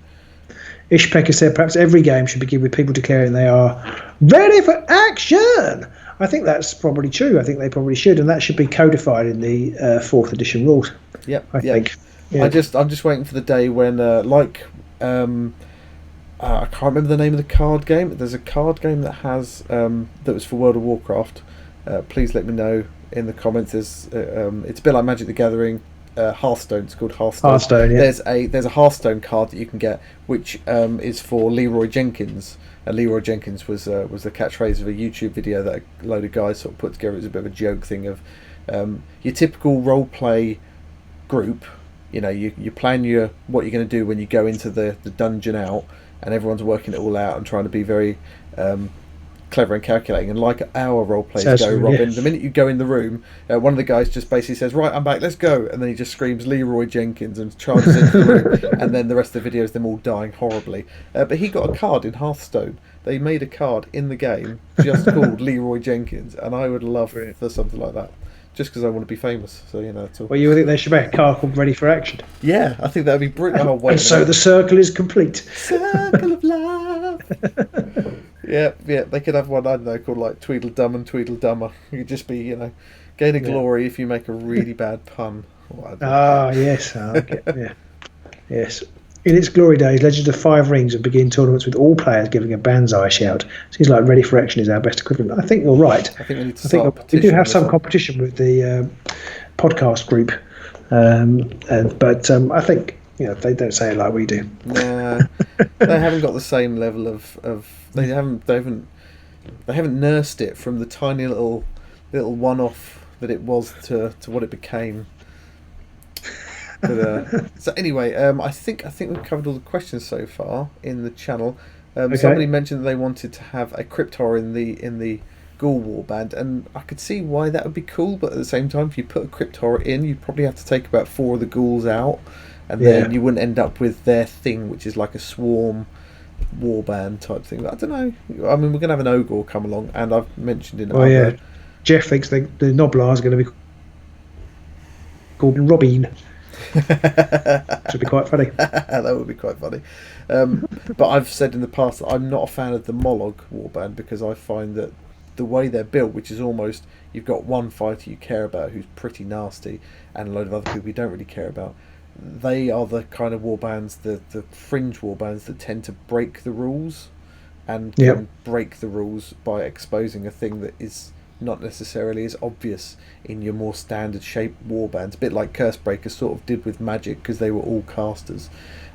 Speaker 2: Ishpecker said perhaps every game should begin with people declaring they are ready for action. I think that's probably true. I think they probably should, and that should be codified in the 4th edition rules.
Speaker 1: Yep.
Speaker 2: I think. Yeah.
Speaker 1: I'm just waiting for the day when I can't remember the name of the card game. There's a card game that has that was for World of Warcraft. Please let me know in the comments. It's a bit like Magic the Gathering. Hearthstone. It's called Hearthstone.
Speaker 2: Hearthstone. Yeah.
Speaker 1: There's a Hearthstone card that you can get, which is for Leroy Jenkins. And Leroy Jenkins was the catchphrase of a YouTube video that a load of guys sort of put together. It was a bit of a joke thing of your typical role play group. You know, you plan what you're going to do when you go into the dungeon out, and everyone's working it all out and trying to be very clever and calculating, and like our role plays go, Robin, the minute you go in the room, one of the guys just basically says, right, I'm back, let's go, and then he just screams Leroy Jenkins and charges into the room, and then the rest of the video is them all dying horribly, but he got a card in Hearthstone. They made a card in the game just called Leroy Jenkins, and I would love for something like that, just because I want to be famous. So that's all.
Speaker 2: Well, you think they should make a card called Ready for Action?
Speaker 1: Yeah, I think that would be brilliant. Oh,
Speaker 2: and so the circle is complete.
Speaker 1: Circle of love. Yeah, they could have one, I don't know, called like Tweedledum and Tweedledummer. You'd just be, gain a glory if you make a really bad pun.
Speaker 2: Yes. Yes. In its glory days, Legends of Five Rings would begin tournaments with all players giving a banzai shout. Seems like Ready for Action is our best equivalent. I think you're right.
Speaker 1: I think we need to start a petition.
Speaker 2: We do have some competition with the podcast group, but I think they don't say it like we do.
Speaker 1: Nah, they haven't got the same level of they haven't nursed it from the tiny little one-off that it was to what it became. But, so anyway, I think we've covered all the questions so far in the channel.
Speaker 2: Okay.
Speaker 1: Somebody mentioned that they wanted to have a Crypt Horror in the Ghoul Warband, and I could see why that would be cool. But at the same time, if you put a Crypt Horror in, you'd probably have to take about 4 of the ghouls out, and then you wouldn't end up with their thing, which is like a swarm warband type thing. But I don't know. I mean, we're gonna have an Ogre come along, and I've mentioned in.
Speaker 2: Jeff thinks the Noblar is going to be called Robin. Should be quite funny.
Speaker 1: That would be quite funny. But I've said in the past that I'm not a fan of the Mollog warband, because I find that the way they're built, which is almost you've got one fighter you care about who's pretty nasty, and a load of other people you don't really care about. They are the kind of warbands, the fringe warbands that tend to break the rules, and can break the rules by exposing a thing that is not necessarily as obvious in your more standard shaped warbands, a bit like Cursebreaker sort of did with Magic, because they were all casters.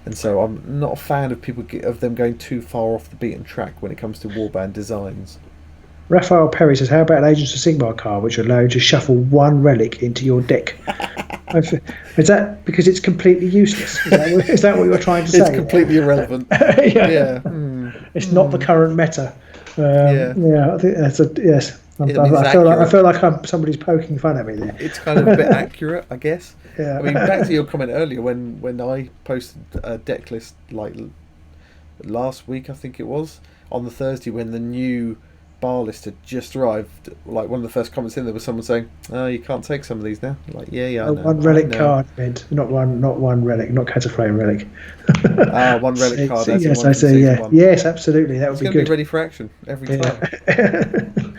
Speaker 1: And so I'm not a fan of them going too far off the beaten track when it comes to warband designs.
Speaker 2: Raphael Perry says, how about an Agents of Sigmar card which will allow you to shuffle one relic into your deck? Is that because it's completely useless? Is that what you're trying to say?
Speaker 1: It's completely irrelevant. Yeah.
Speaker 2: It's not the current meta.
Speaker 1: Yeah.
Speaker 2: I think that's a yes. I feel like somebody's poking fun at me there.
Speaker 1: It's kind of a bit accurate, I guess.
Speaker 2: Yeah.
Speaker 1: I mean, back to your comment earlier when I posted a deck list like last week, I think it was, on the Thursday when the new bar list had just arrived. Like one of the first comments in there was someone saying, "Oh, you can't take some of these now." Like, yeah, I know.
Speaker 2: One relic card, not one relic, not Cataflame relic.
Speaker 1: One relic card.
Speaker 2: Yes, I see. Yeah, one. Yes, absolutely. That would be good.
Speaker 1: Be ready for action every time.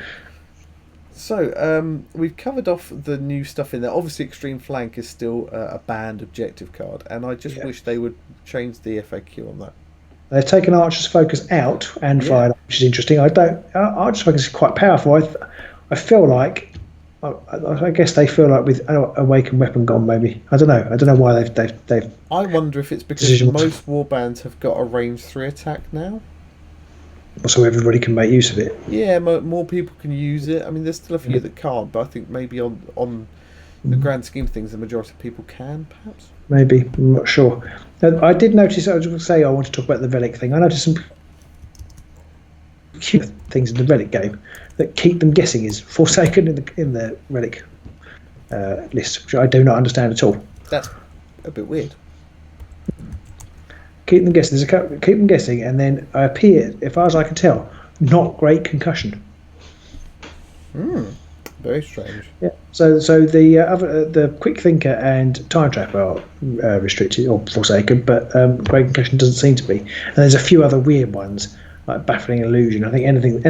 Speaker 1: So, we've covered off the new stuff in there. Obviously, Extreme Flank is still a banned objective card, and I just wish they would change the FAQ on that.
Speaker 2: They've taken Archer's Focus out and fired, which is interesting. Archer's Focus is quite powerful. I feel like, I guess they feel like with Awakened Weapon gone, maybe. I don't know why they've.
Speaker 1: I wonder if it's because most warbands have got a range 3 attack now.
Speaker 2: So everybody can make use of it.
Speaker 1: Yeah, more people can use it. I mean, there's still a few that can't, but I think maybe on the grand scheme of things, the majority of people can, perhaps.
Speaker 2: Maybe, I'm not sure. I did notice. I was going to say I want to talk about the relic thing. I noticed some cute things in the relic game that keep them guessing is Forsaken in the relic list, which I do not understand at all.
Speaker 1: That's a bit weird.
Speaker 2: Keep them guessing. Keep them guessing, and then I appear, as far as I can tell, not great concussion.
Speaker 1: Very strange.
Speaker 2: Yeah. So the Quick Thinker and Time Trap are restricted or Forsaken, but great concussion doesn't seem to be. And there's a few other weird ones like Baffling Illusion. I think anything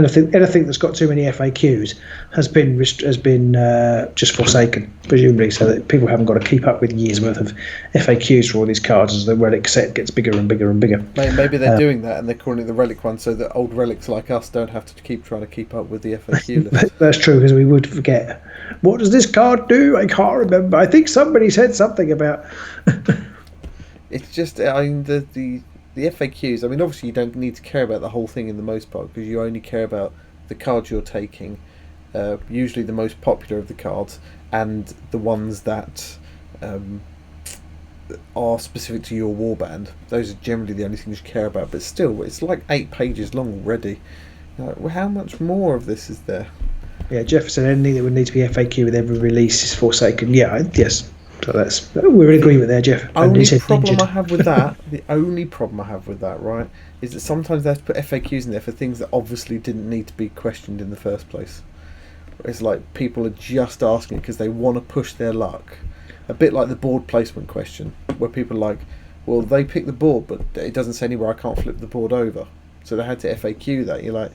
Speaker 2: that's got too many FAQs has been just Forsaken, presumably, so that people haven't got to keep up with years worth of FAQs for all these cards as the relic set gets bigger and bigger and bigger.
Speaker 1: Maybe they're doing that and they're calling it the relic one, so that old relics like us don't have to keep trying to keep up with the FAQ list.
Speaker 2: That's true, because we would forget. What does this card do? I can't remember. I think somebody said something about.
Speaker 1: It's just, I mean, the FAQs, I mean, obviously you don't need to care about the whole thing in the most part, because you only care about the cards you're taking, usually the most popular of the cards, and the ones that are specific to your warband. Those are generally the only things you care about, but still, it's like 8 pages long already. Like, how much more of this is there? Yeah,
Speaker 2: Jeff said anything that would need to be FAQ with every release is Forsaken. Yeah, yes. So we're in agreement there, Jeff.
Speaker 1: The only problem I have with that, right, is that sometimes they have to put FAQs in there for things that obviously didn't need to be questioned in the first place. It's like people are just asking because they want to push their luck. A bit like the board placement question, where people are like, well, they pick the board, but it doesn't say anywhere I can't flip the board over. So they had to FAQ that. You're like,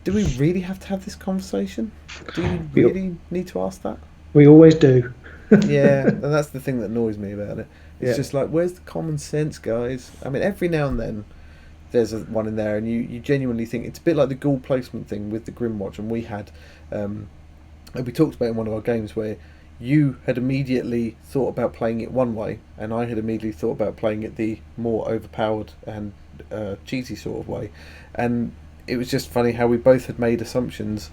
Speaker 1: do we really have to have this conversation? Do you really need to ask that?
Speaker 2: We always do.
Speaker 1: Yeah, and that's the thing that annoys me about it. It's just like, where's the common sense, guys? I mean, every now and then there's one in there, and you genuinely think it's a bit like the ghoul placement thing with the Grimwatch, and we had, and we talked about in one of our games where you had immediately thought about playing it one way, and I had immediately thought about playing it the more overpowered and cheesy sort of way, and it was just funny how we both had made assumptions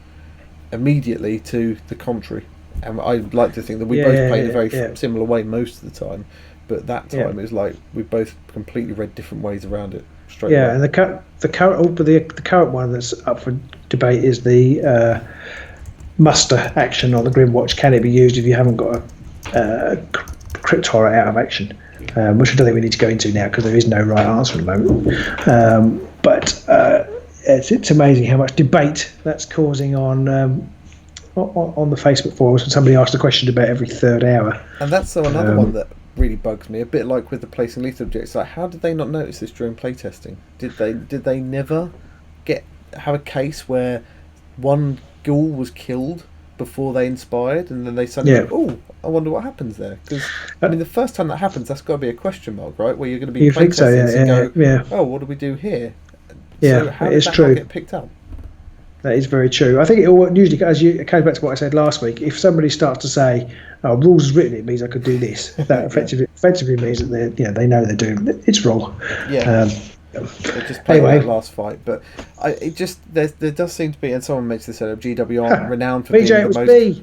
Speaker 1: immediately to the contrary. And I'd like to think that we both played a very similar way most of the time, but that time it was like we both completely read different ways around it straight away.
Speaker 2: And the current one that's up for debate is the muster action on the Grimwatch. Can it be used if you haven't got a crypt horror out of action? Which I don't think we need to go into now because there is no right answer at the moment. But it's amazing how much debate that's causing on the Facebook forums when somebody asks a question about every third hour.
Speaker 1: And that's another one that really bugs me, a bit like with the placing lethal objects. Like, how did they not notice this during playtesting? Did they never have a case where one ghoul was killed before they inspired, and then they suddenly go, oh, I wonder what happens there? Because I mean, the first time that happens, that's got to be a question mark, right? Where you're going to be playtesting and go, oh, what do we do here?
Speaker 2: Yeah,
Speaker 1: so how did that not get picked up?
Speaker 2: That is very true. I think it usually, it comes back to what I said last week. If somebody starts to say, "Oh, rules is written," it means I could do this. That effectively means that they know they're doing it's wrong.
Speaker 1: Yeah. They just played that last fight, but there does seem to be, and someone mentioned this earlier, GW aren't renowned for being the most.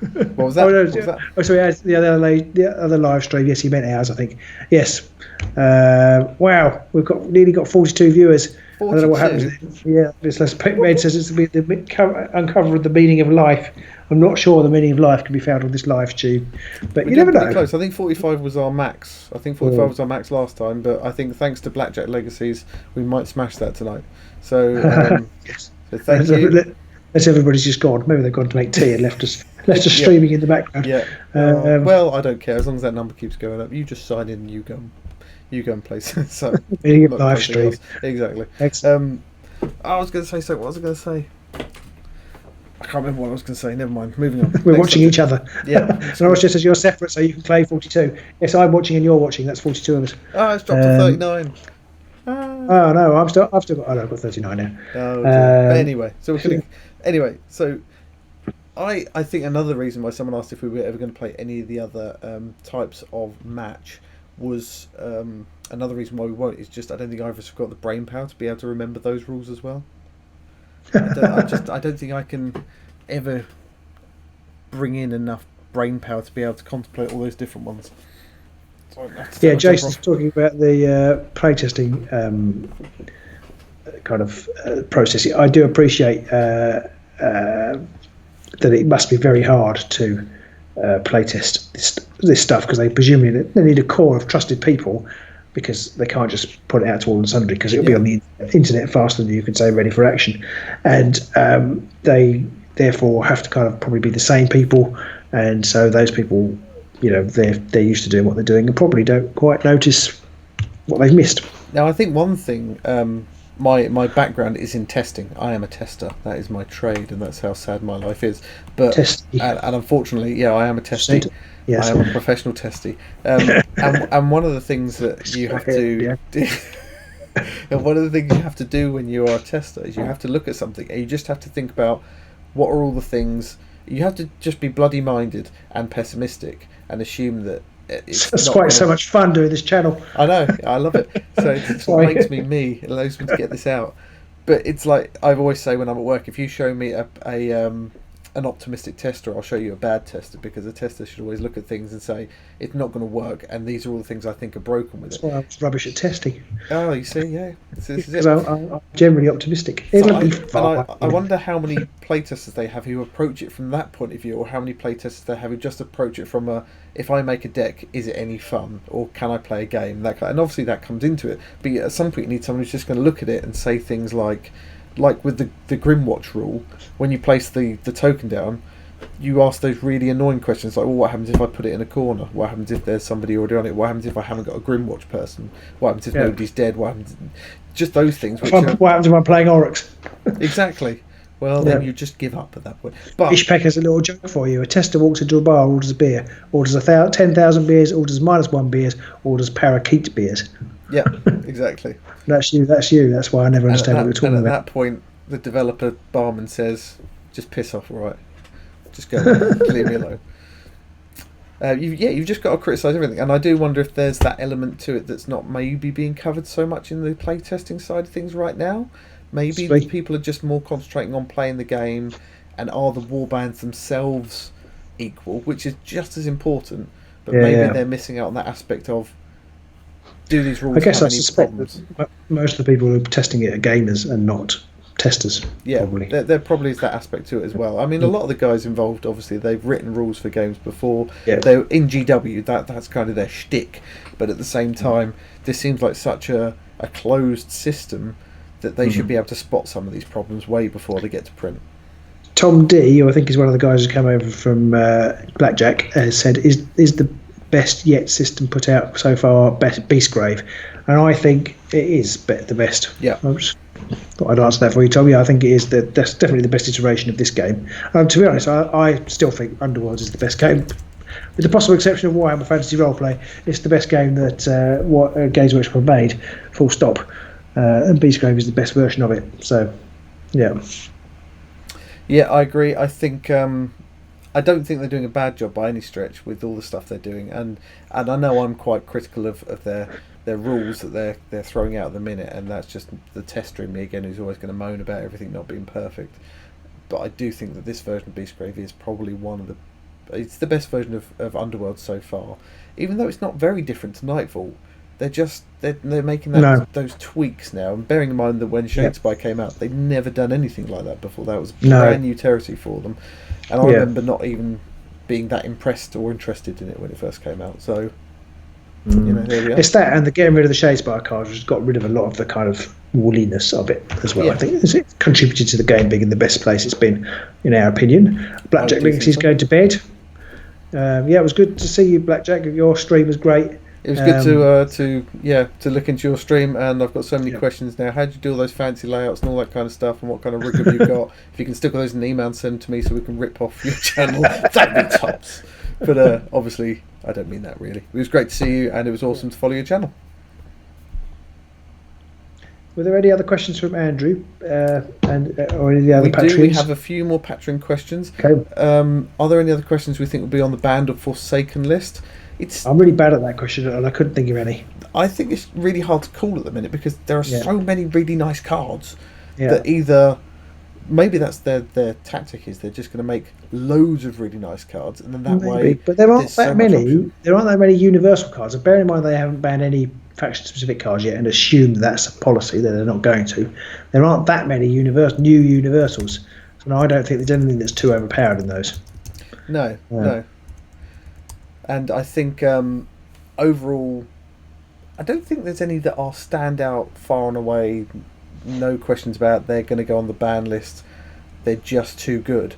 Speaker 1: What was that?
Speaker 2: Oh, no,
Speaker 1: What was that?
Speaker 2: oh, sorry, the other live stream. Yes, he meant ours, I think. Yes. Wow, nearly got 42 viewers. I don't know what happens
Speaker 1: 42?
Speaker 2: then. Yeah, Red says it's the uncover the meaning of life. I'm not sure the meaning of life can be found on this live stream, but
Speaker 1: We're
Speaker 2: you
Speaker 1: getting
Speaker 2: never
Speaker 1: pretty
Speaker 2: know.
Speaker 1: close. I think 45 was our max. I think 45 was our max last time, but I think thanks to Blackjack Legacies, we might smash that tonight. So,
Speaker 2: Yes.
Speaker 1: so thank you.
Speaker 2: Unless everybody's just gone. Maybe they've gone to make tea and left us
Speaker 1: Yeah,
Speaker 2: streaming in the background.
Speaker 1: yeah.
Speaker 2: Um,
Speaker 1: Well, I don't care as long as that number keeps going up. You just sign in, and you go and play. So,
Speaker 2: meaning of
Speaker 1: not
Speaker 2: live
Speaker 1: something
Speaker 2: stream.
Speaker 1: else. Exactly.
Speaker 2: Excellent.
Speaker 1: I was going to say so. What was I going to say? I can't remember what I was going to say. Never mind. Moving on.
Speaker 2: We're
Speaker 1: Next
Speaker 2: watching
Speaker 1: subject.
Speaker 2: each other.
Speaker 1: Yeah.
Speaker 2: And I was just as you're separate, so you can play 42. Yes, I'm watching and you're watching. That's 42 of us.
Speaker 1: Oh, it's dropped to 39.
Speaker 2: Oh no, I've still got. Oh, no, I've got 39 now.
Speaker 1: Oh dear. But anyway, so we're going to. Anyway, so I think another reason why someone asked if we were ever going to play any of the other types of match was another reason why we won't is just I don't think either of us have got the brain power to be able to remember those rules as well. I don't think I can ever bring in enough brain power to be able to contemplate all those different ones. So
Speaker 2: yeah, Jason's talking about the playtesting kind of process. I do appreciate that it must be very hard to playtest this stuff because they presumably they need a core of trusted people because they can't just put it out to all and sundry because it'll be on the internet faster than you can say ready for action, and they therefore have to kind of probably be the same people, and so those people, you know, they're used to doing what they're doing and probably don't quite notice what they've missed.
Speaker 1: Now I think one thing, my background is in testing. I am a tester. That is my trade, and that's how sad my life is. But and unfortunately, yeah, I am a testy. Yes. I am a professional testy. And one of the things that you have to do, and one of the things you have to do when you are a tester is you have to look at something and you just have to think about what are all the things. You have to just be bloody minded and pessimistic and assume that
Speaker 2: it's quite so much fun doing this channel.
Speaker 1: I know, I love it. So it's what makes me me. It allows me to get this out. But it's like I always say when I'm at work, if you show me an optimistic tester, I'll show you a bad tester, because a tester should always look at things and say it's not going to work, and these are all the things I think are broken with it.
Speaker 2: That's why I was rubbish at testing.
Speaker 1: Oh, you see, yeah.
Speaker 2: Because I'm generally optimistic.
Speaker 1: I wonder how many playtesters they have who approach it from that point of view, or how many playtesters they have who just approach it from a, if I make a deck, is it any fun, or can I play a game? That kind, and obviously that comes into it. But at some point you need someone who's just going to look at it and say things like with the Grimwatch rule, when you place the token down, you ask those really annoying questions like, well, what happens if I put it in a corner? What happens if there's somebody already on it? What happens if I haven't got a Grimwatch person? What happens if nobody's dead? What happens? Just those things.
Speaker 2: What happens if I'm playing Oryx?
Speaker 1: Exactly. Well, then you just give up at that point. But
Speaker 2: Ishpek has a little joke for you. A tester walks into a bar, orders a beer, orders 10,000 beers, orders -1 beers, orders parakeet beers.
Speaker 1: Yeah, exactly.
Speaker 2: That's you. That's why I never understand what you're talking about.
Speaker 1: And at that point, the developer barman says, just piss off, all right? Just go away. Leave me alone. You've just got to criticise everything. And I do wonder if there's that element to it that's not maybe being covered so much in the playtesting side of things right now. Maybe people are just more concentrating on playing the game, and are the warbands themselves equal, which is just as important, but maybe they're missing out on that aspect of, do these rules have any problems?
Speaker 2: Most of the people who are testing it are gamers and not testers.
Speaker 1: Yeah,
Speaker 2: probably.
Speaker 1: There probably is that aspect to it as well. I mean, a lot of the guys involved, obviously, they've written rules for games before.
Speaker 2: Yeah.
Speaker 1: They're in GW, that's kind of their shtick. But at the same time, this seems like such a closed system that they should be able to spot some of these problems way before they get to print.
Speaker 2: Tom D, who I think is one of the guys who come over from Blackjack, has said, is the best yet system put out so far Beastgrave? And I think it is the best.
Speaker 1: Yeah.
Speaker 2: I just thought I'd answer that for you, Tom. Yeah, I think it is. That's definitely the best iteration of this game. To be honest, I still think Underworlds is the best game. With the possible exception of Warhammer Fantasy Roleplay, it's the best game that Games Workshop have made, full stop. And Beastgrave is the best version of it. So, yeah.
Speaker 1: Yeah, I agree. I think I don't think they're doing a bad job by any stretch with all the stuff they're doing, and I know I'm quite critical of their rules that they're throwing out at the minute, and that's just the tester in me again, who's always going to moan about everything not being perfect. But I do think that this version of Beastgrave is probably one of the It's the best version of Underworld so far, even though it's not very different to Nightfall. They're making those tweaks now, and bearing in mind that when Shadespire came out, they'd never done anything like that before. That was brand new territory for them, and I remember not even being that impressed or interested in it when it first came out. So, there we are.
Speaker 2: It's that, and the getting rid of the Shadespire cards has got rid of a lot of the kind of woolliness of it as well. I think it's contributed to the game being in the best place it's been, in our opinion. Blackjack Links is going to bed. It was good to see you, Blackjack. Your stream was great.
Speaker 1: It was good to look into your stream, and I've got so many questions now. How do you do all those fancy layouts and all that kind of stuff, and what kind of rig have you got? If you can stick all those in an email and send them to me so we can rip off your channel, that'd be tops. But obviously, I don't mean that really. It was great to see you, and it was awesome to follow your channel.
Speaker 2: Were there any other questions from Andrew or any of the other patrons?
Speaker 1: We have a few more patron questions.
Speaker 2: Okay.
Speaker 1: Are there any other questions we think will be on the banned or forsaken list?
Speaker 2: I'm really bad at that question, and I couldn't think of any.
Speaker 1: I think it's really hard to call at the minute because there are so many really nice cards that either maybe that's their tactic is they're just going to make loads of really nice cards, and then that way.
Speaker 2: But there aren't that many. There aren't that many universal cards. And bear in mind they haven't banned any faction-specific cards yet, and assume that's a policy that they're not going to. There aren't that many new universals, so I don't think there's anything that's too overpowered in those.
Speaker 1: No. And I think overall, I don't think there's any that are standout far and away. No questions about they're going to go on the ban list. They're just too good.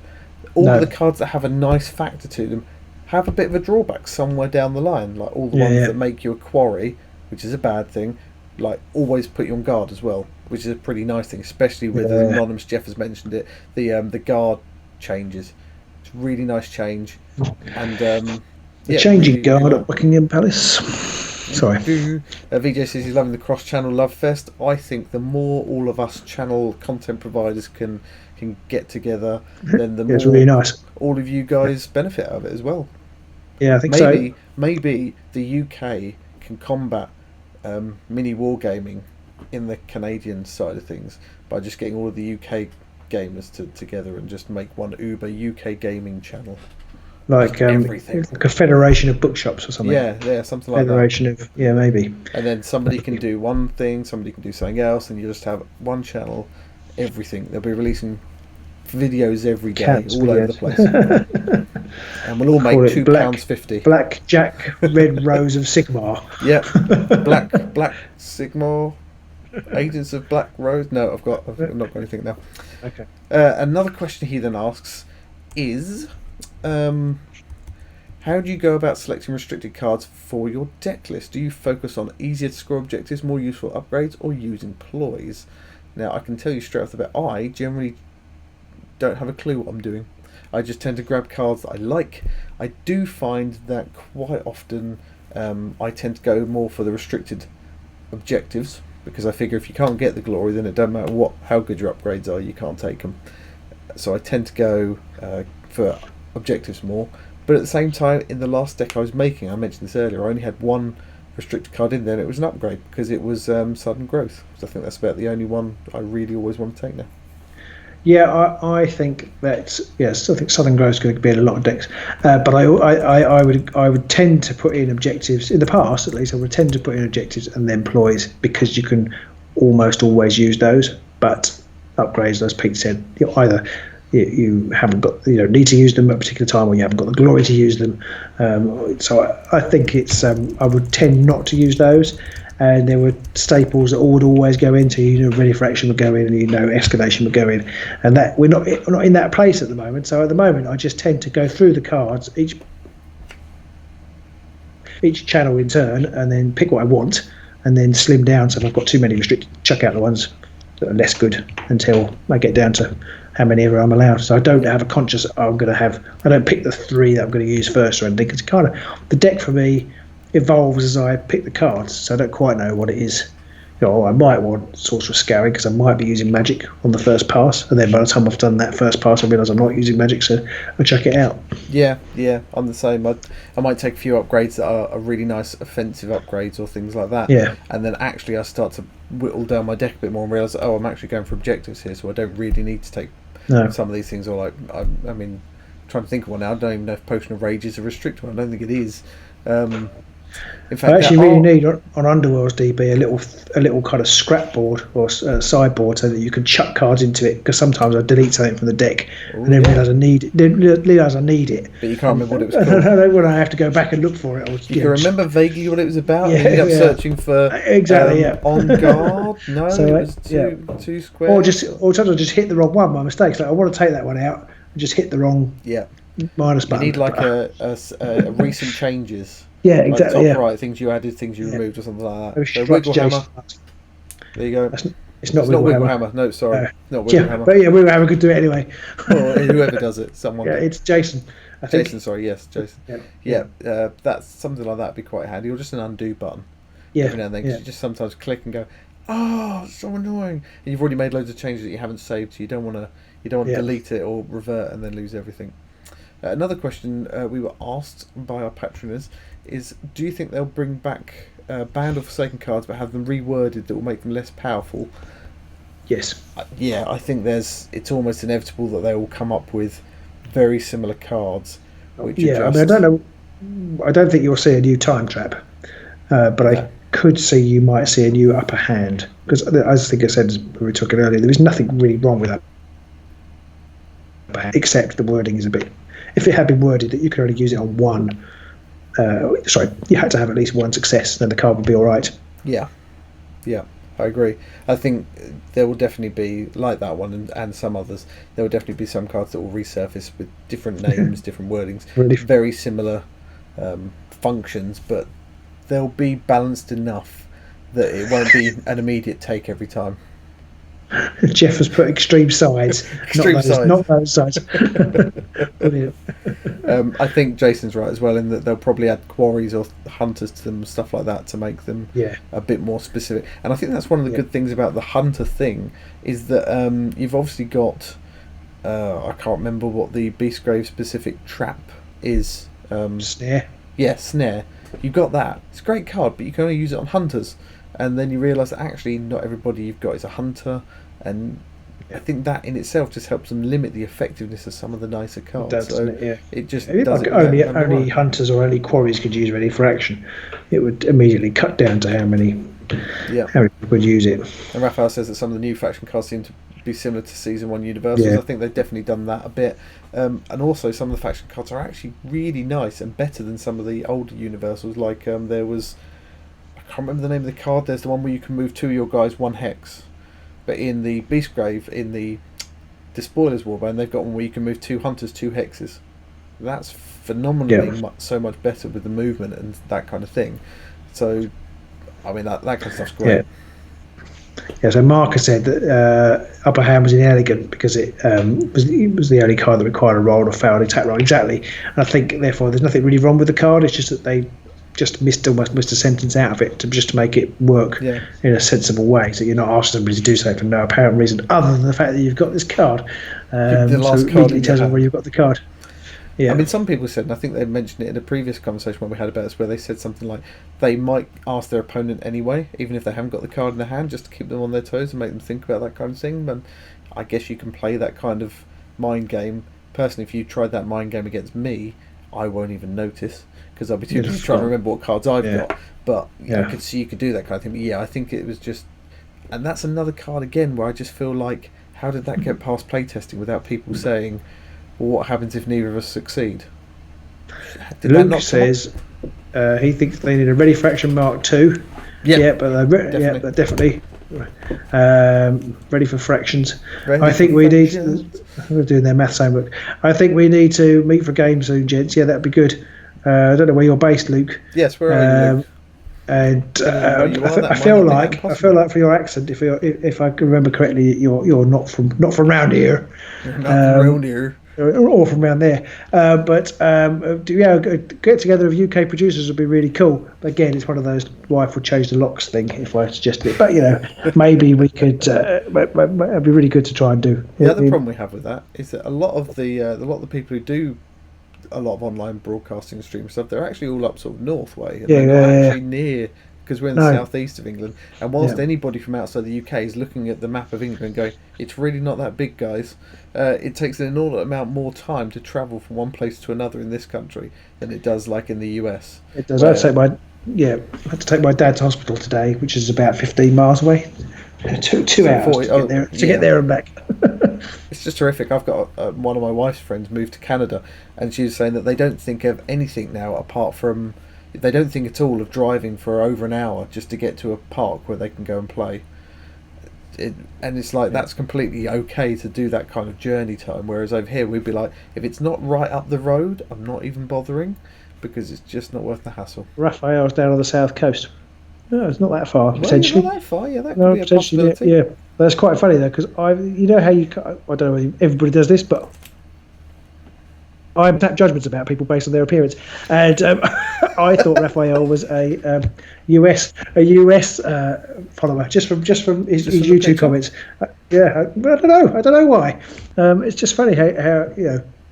Speaker 1: All of the cards that have a nice factor to them have a bit of a drawback somewhere down the line. Like all the ones that make you a quarry, which is a bad thing. Like always put you on guard as well, which is a pretty nice thing, especially with Anonymous Jeff has mentioned it. The guard changes. It's a really nice change, and.
Speaker 2: The changing guard at Buckingham Palace. Sorry.
Speaker 1: VJ says he's loving the cross-channel love fest. I think the more all of us channel content providers can get together, then the more
Speaker 2: really nice.
Speaker 1: All of you guys benefit out of it as well.
Speaker 2: Yeah, I think so.
Speaker 1: Maybe the UK can combat mini wargaming in the Canadian side of things by just getting all of the UK gamers together and just make one Uber UK gaming channel. Like
Speaker 2: a federation of bookshops or something.
Speaker 1: Yeah, something like
Speaker 2: federation
Speaker 1: that.
Speaker 2: Federation of maybe.
Speaker 1: And then somebody can do one thing, somebody can do something else, and you just have one channel, everything. They'll be releasing videos every day, over the place. And we'll all make £2.50.
Speaker 2: Blackjack Red Rose of Sigmar.
Speaker 1: Yeah, Black Sigmar. Agents of Black Rose. No, I've not got anything now.
Speaker 2: Okay.
Speaker 1: Another question he then asks is. How do you go about selecting restricted cards for your deck list? Do you focus on easier to score objectives, more useful upgrades, or using ploys? Now, I can tell you straight off the bat, I generally don't have a clue what I'm doing. I just tend to grab cards that I like. I do find that quite often I tend to go more for the restricted objectives, because I figure if you can't get the glory, then it doesn't matter how good your upgrades are, you can't take them. So I tend to go for objectives more, but at the same time, in the last deck I was making, I mentioned this earlier, I only had one restricted card in there, and it was an upgrade because it was sudden growth. So I think that's about the only one I really always want to take now.
Speaker 2: Yeah, I think that I still think Southern Growth is going to be in a lot of decks, but I would tend to put in objectives in the past. At least I would tend to put in objectives and then ploys because you can almost always use those. But upgrades, as Pete said, either you haven't got, you don't need to use them at a particular time, or you haven't got the glory to use them. So I think it's I would tend not to use those. And there were staples that would always go into, Ready for Action would go in, and Excavation would go in, and that we're not in that place at the moment. So at the moment, I just tend to go through the cards each channel in turn, and then pick what I want, and then slim down. So if I've got too many restricted, chuck out the ones that are less good until I get down to how many ever I'm allowed. So I don't have a conscious I don't pick the 3 that I'm going to use first or anything. It's kind of the deck for me evolves as I pick the cards, so I don't quite know what it is. I might want Sorcerer's Scouring because I might be using magic on the first pass, and then by the time I've done that first pass I realise I'm not using magic, so I chuck it out. Yeah,
Speaker 1: I'm the same. I might take a few upgrades that are really nice offensive upgrades or things like that, and then actually I start to whittle down my deck a bit more and realise, I'm actually going for objectives here, so I don't really need to take some of these things, or trying to think of one now. I don't even know if Potion of Rage is a restricted one. I don't think it is. In fact,
Speaker 2: I actually really need on Underworlds DB a little kind of scrap board or sideboard so that you can chuck cards into it. Because sometimes I delete something from the deck and then realise I need it.
Speaker 1: But you can't remember what it was called.
Speaker 2: I don't when I have to go back and look for it. Or,
Speaker 1: you can remember vaguely what it was about.
Speaker 2: Yeah,
Speaker 1: and you end up searching for
Speaker 2: exactly.
Speaker 1: On Guard. No, so it was two squares.
Speaker 2: Or sometimes I just hit the wrong one by mistake. Like I want to take that one out and just hit the wrong minus button.
Speaker 1: You need like a recent changes.
Speaker 2: Yeah, exactly.
Speaker 1: Like top right, things you added, things you removed, or something like that. So
Speaker 2: Wiggle
Speaker 1: Hammer. There you go.
Speaker 2: It's not Wiggle Hammer.
Speaker 1: No, sorry. Not Wiggle Hammer.
Speaker 2: But Wiggle Hammer could do it anyway.
Speaker 1: Or whoever does it, someone.
Speaker 2: Yeah, it's Jason. I think.
Speaker 1: Jason, sorry, yes, Jason. That's something like that would be quite handy, or just an undo button.
Speaker 2: Yeah.
Speaker 1: Every now and then, because you just sometimes click and go, oh, it's so annoying. And you've already made loads of changes that you haven't saved, so you don't want to delete it or revert and then lose everything. Another question we were asked by our patroners is, do you think they'll bring back banned or forsaken cards but have them reworded that will make them less powerful?
Speaker 2: Yes.
Speaker 1: I think it's almost inevitable that they will come up with very similar cards. Which
Speaker 2: I don't know. I don't think you'll see a new time trap, but I could see you might see a new upper hand, because as I think I said as we were talking earlier, there is nothing really wrong with that upper hand, except the wording is a bit. If it had been worded that you could only use it on one, you had to have at least one success, then the card would be all right.
Speaker 1: Yeah, I agree. I think there will definitely be, like that one and some others, there will definitely be some cards that will resurface with different names, different wordings, very similar functions, but they'll be balanced enough that it won't be an immediate take every time.
Speaker 2: Jeff has put extreme sides. Not those sides. Brilliant.
Speaker 1: I think Jason's right as well in that they'll probably add quarries or hunters to them and stuff like that to make them a bit more specific. And I think that's one of the good things about the hunter thing is that you've obviously got I can't remember what the Beastgrave specific trap is.
Speaker 2: Snare.
Speaker 1: Yeah, snare. You've got that. It's a great card, but you can only use it on hunters. And then you realise that actually not everybody you've got is a hunter, and I think that in itself just helps them limit the effectiveness of some of the nicer cards. It just does
Speaker 2: only hunters or only quarries could use ready for action. It would immediately cut down to how many people would use it.
Speaker 1: And Raphael says that some of the new faction cards seem to be similar to Season 1 Universals. I think they've definitely done that a bit. And also some of the faction cards are actually really nice and better than some of the older Universals. Like there was... I can't remember the name of the card. There's the one where you can move two of your guys 1 hex, but in the Beastgrave, in the Despoilers Warband, they've got one where you can move 2 hunters 2 hexes. That's phenomenally so much better with the movement and that kind of thing. So I mean that kind of stuff's great.
Speaker 2: So Mark has said that upper hand was inelegant because it was the only card that required a roll or failed attack roll. Exactly. And I think therefore there's nothing really wrong with the card. It's just that they just almost missed a sentence out of it to make it work in a sensible way, so you're not asking somebody to do so for no apparent reason other than the fact that you've got this card.
Speaker 1: The last card
Speaker 2: it tells them where you've got the card.
Speaker 1: I mean, some people said, and I think they mentioned it in a previous conversation when we had about this, where they said something like they might ask their opponent anyway, even if they haven't got the card in their hand, just to keep them on their toes and make them think about that kind of thing. And I guess you can play that kind of mind game. Personally, if you tried that mind game against me, I won't even notice, because I'll be too busy trying to remember what cards I've got. But I could see you could do that kind of thing. But I think it was just... And that's another card, again, where I just feel like, how did that get past playtesting without people saying, well, what happens if neither of us succeed?
Speaker 2: Luke says he thinks they need a Ready for Action Mark II. Definitely. Ready for fractions. I think we need... We're doing their maths homework. I think we need to meet for a game soon, gents. Yeah, that'd be good. I don't know where you're based, Luke.
Speaker 1: Yes, where are you, Luke?
Speaker 2: And I feel like for your accent, if I can remember correctly, you're not from around here.
Speaker 1: Not from around here.
Speaker 2: Or from around there, get together of UK producers would be really cool. But again, it's one of those wife would change the locks thing if I suggested it. But maybe we could. It'd be really good to try and do.
Speaker 1: The other problem we have with that is that a lot of the people who do a lot of online broadcasting and streaming stuff, they're actually all up sort of north way, and they're not actually near because we're in the southeast of England. And whilst anybody from outside the UK is looking at the map of England and going, it's really not that big, guys, it takes an inordinate amount more time to travel from one place to another in this country than it does like in the US.
Speaker 2: It does. I had to take my dad to hospital today, which is about 15 miles away. Two hours to get there and back.
Speaker 1: It's just terrific. I've got one of my wife's friends moved to Canada, and she was saying that they don't think of anything now apart from, they don't think at all of driving for over an hour just to get to a park where they can go and play. And it's like, that's completely okay to do that kind of journey time, whereas over here we'd be like, if it's not right up the road, I'm not even bothering, because it's just not worth the hassle.
Speaker 2: Raphael's down on the south coast. No, it's not that far, potentially.
Speaker 1: Not that far, yeah, that could be a possibility.
Speaker 2: Yeah. That's quite funny, though, because you know how I don't know whether everybody does this, but I have judgments about people based on their appearance. And I thought Raphael was a US follower, just from his YouTube comments. I don't know why. It's just funny how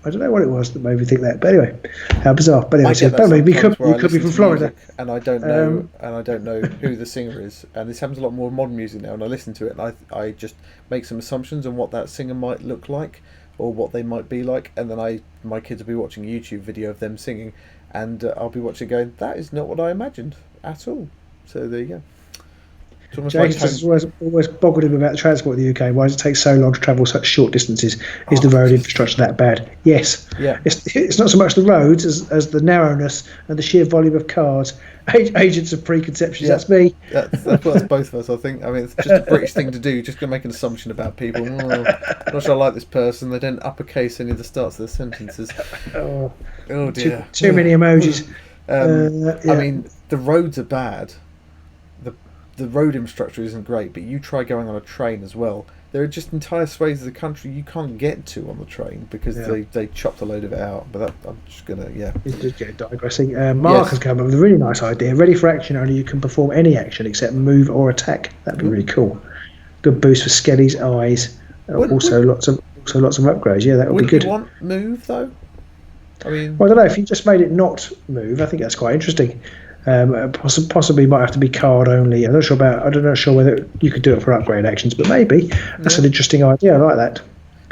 Speaker 2: I don't know what it was that made me think that, but anyway, how bizarre. But anyway, you could be from Florida,
Speaker 1: and I don't know, who the singer is. And this happens a lot more in modern music now. And I listen to it, and I just make some assumptions on what that singer might look like, or what they might be like, and then my kids will be watching a YouTube video of them singing, and I'll be watching, going, that is not what I imagined at all. So there you go.
Speaker 2: James has always boggled him about the transport in the UK. Why does it take so long to travel such short distances? Is the road infrastructure that bad? Yes.
Speaker 1: Yeah.
Speaker 2: It's not so much the roads as the narrowness and the sheer volume of cars. Agents of preconceptions. Yeah. That's me.
Speaker 1: That's both of us, I think. I mean, it's just a British thing to do. You're just going to make an assumption about people. I'm not sure I like this person. They don't uppercase any of the starts of their sentences. Oh dear.
Speaker 2: Too many emojis.
Speaker 1: I mean, the roads are bad. The road infrastructure isn't great, but you try going on a train as well. There are just entire swathes of the country you can't get to on the train because they chopped a load of it out. But I'm just gonna
Speaker 2: Just digressing. Mark has come up with a really nice idea. Ready for action only. You can perform any action except move or attack. That'd be really cool. Good boost for Skelly's eyes. Also lots of upgrades. Yeah, that would be good.
Speaker 1: Would you want move though? I mean,
Speaker 2: well, I don't know. If you just made it not move, I think that's quite interesting. Possibly might have to be card only. I'm not sure whether you could do it for upgrade actions, but maybe that's an interesting idea. I like that.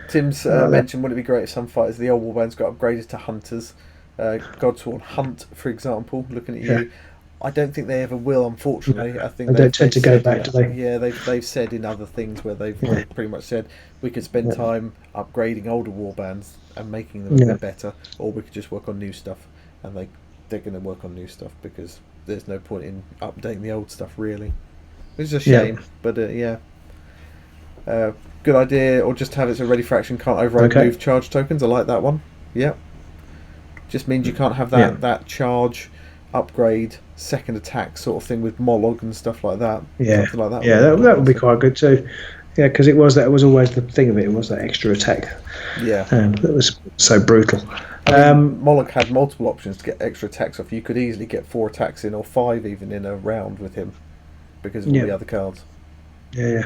Speaker 1: Tim's mentioned, would it be great if some fighters, the old warbands, got upgraded to hunters? Godsworn Hunt, for example. Looking at you, I don't think they ever will. Unfortunately, I think
Speaker 2: they don't tend to go back, do they?
Speaker 1: Yeah, they've said in other things where they've pretty much said we could spend time upgrading older warbands and making them a bit better, or we could just work on new stuff, and they're going to work on new stuff because there's no point in updating the old stuff, really. Which is a shame, but good idea. Or just have it so ready for action can't override move charge tokens. I like that one. Yeah, just means you can't have that charge upgrade second attack sort of thing with Mollog and stuff like that. Something like that.
Speaker 2: Yeah, that would be quite good too. Yeah, because that was always the thing of it. It was that extra attack.
Speaker 1: Yeah,
Speaker 2: that was so brutal.
Speaker 1: Moloch had multiple options to get extra attacks off. You could easily get 4 attacks in, or 5 even in a round with him, because of all the other cards.
Speaker 2: Yeah.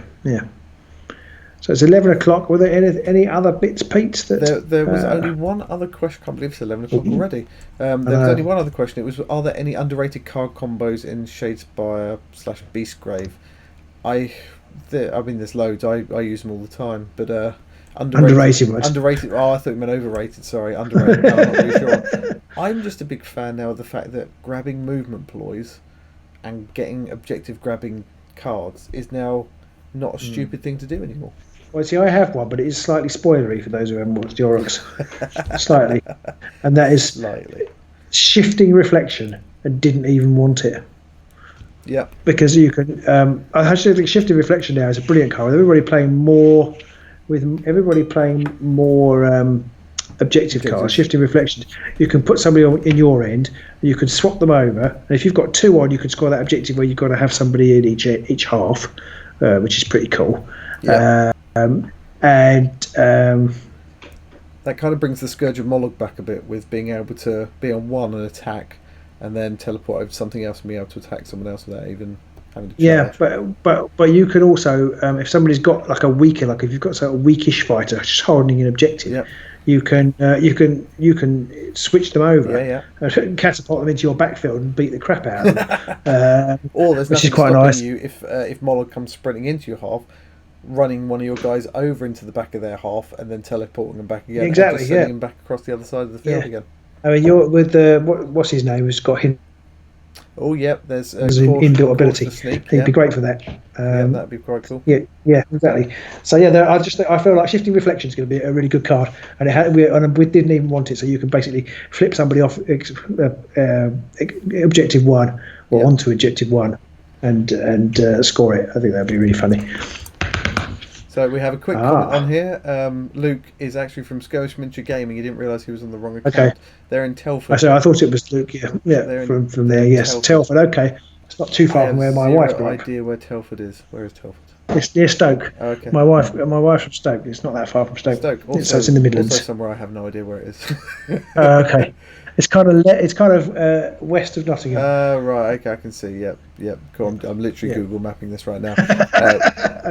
Speaker 2: So it's 11 o'clock. Were there any other bits, Pete?
Speaker 1: There was only one other question. I can't believe it's 11 o'clock already. There was only one other question. It was, are there any underrated card combos in Shadespire / Beastgrave? I mean, there's loads. I use them all the time, but underrated ones. Underrated. Oh, I thought you meant overrated. Sorry, underrated. No, I'm not really sure. I'm just a big fan now of the fact that grabbing movement ploys and getting objective grabbing cards is now not a stupid thing to do anymore.
Speaker 2: Well, see, I have one, but it is slightly spoilery for those who haven't watched Yorick's. Slightly, and that is shifting reflection, and didn't even want it.
Speaker 1: Yeah,
Speaker 2: because you can. I actually think shifting reflection now is a brilliant card. With everybody playing more objective cards, shifting reflection. You can put somebody in your end, and you can swap them over. And if you've got 2 on, you can score that objective where you've got to have somebody in each half, which is pretty cool.
Speaker 1: Yeah. That kind of brings the Scourge of Moloch back a bit, with being able to be on 1 and attack, and then teleport over to something else and be able to attack someone else without even having to charge.
Speaker 2: Yeah, but you can also, if somebody's got like a weaker, like if you've got a weakish fighter just holding an objective, you can switch them over,
Speaker 1: Yeah,
Speaker 2: and catapult them into your backfield and beat the crap out of them,
Speaker 1: or there's
Speaker 2: which is
Speaker 1: nothing
Speaker 2: quite
Speaker 1: stopping
Speaker 2: nice.
Speaker 1: you if Mollard comes sprinting into your half, running one of your guys over into the back of their half and then teleporting them back again, and
Speaker 2: Exactly,
Speaker 1: just
Speaker 2: yeah,
Speaker 1: sending them back across the other side of the field again.
Speaker 2: I mean, you're with the what's his name, who's got him
Speaker 1: Oh, yep. There's
Speaker 2: as an inbuilt
Speaker 1: course to
Speaker 2: ability.
Speaker 1: sneak.
Speaker 2: He'd be
Speaker 1: Yeah,
Speaker 2: great for that.
Speaker 1: yeah, that'd be quite cool.
Speaker 2: Yeah, exactly. So yeah, I feel like Shifting Reflection is going to be a really good card, and we didn't even want it, so you can basically flip somebody off objective 1 or onto objective 1 and score it. I think that'd be really funny.
Speaker 1: So we have a quick comment on here. Luke is actually from Scotiamanshire Gaming. He didn't realise he was on the wrong account.
Speaker 2: Okay.
Speaker 1: They're in Telford.
Speaker 2: I thought it was Luke. Yeah, from there. Yes, Telford. Okay, it's not too far from where my wife grew up.
Speaker 1: I have zero idea where Telford is. Where is Telford?
Speaker 2: It's near Stoke.
Speaker 1: Oh, okay.
Speaker 2: My wife's from Stoke. It's not that far from Stoke.
Speaker 1: Also,
Speaker 2: so it's in the Midlands.
Speaker 1: Also somewhere I have no idea where it is.
Speaker 2: Okay. It's kind of west of Nottingham.
Speaker 1: Right. Okay, I can see. Yep. Cool. I'm literally Google mapping this right now.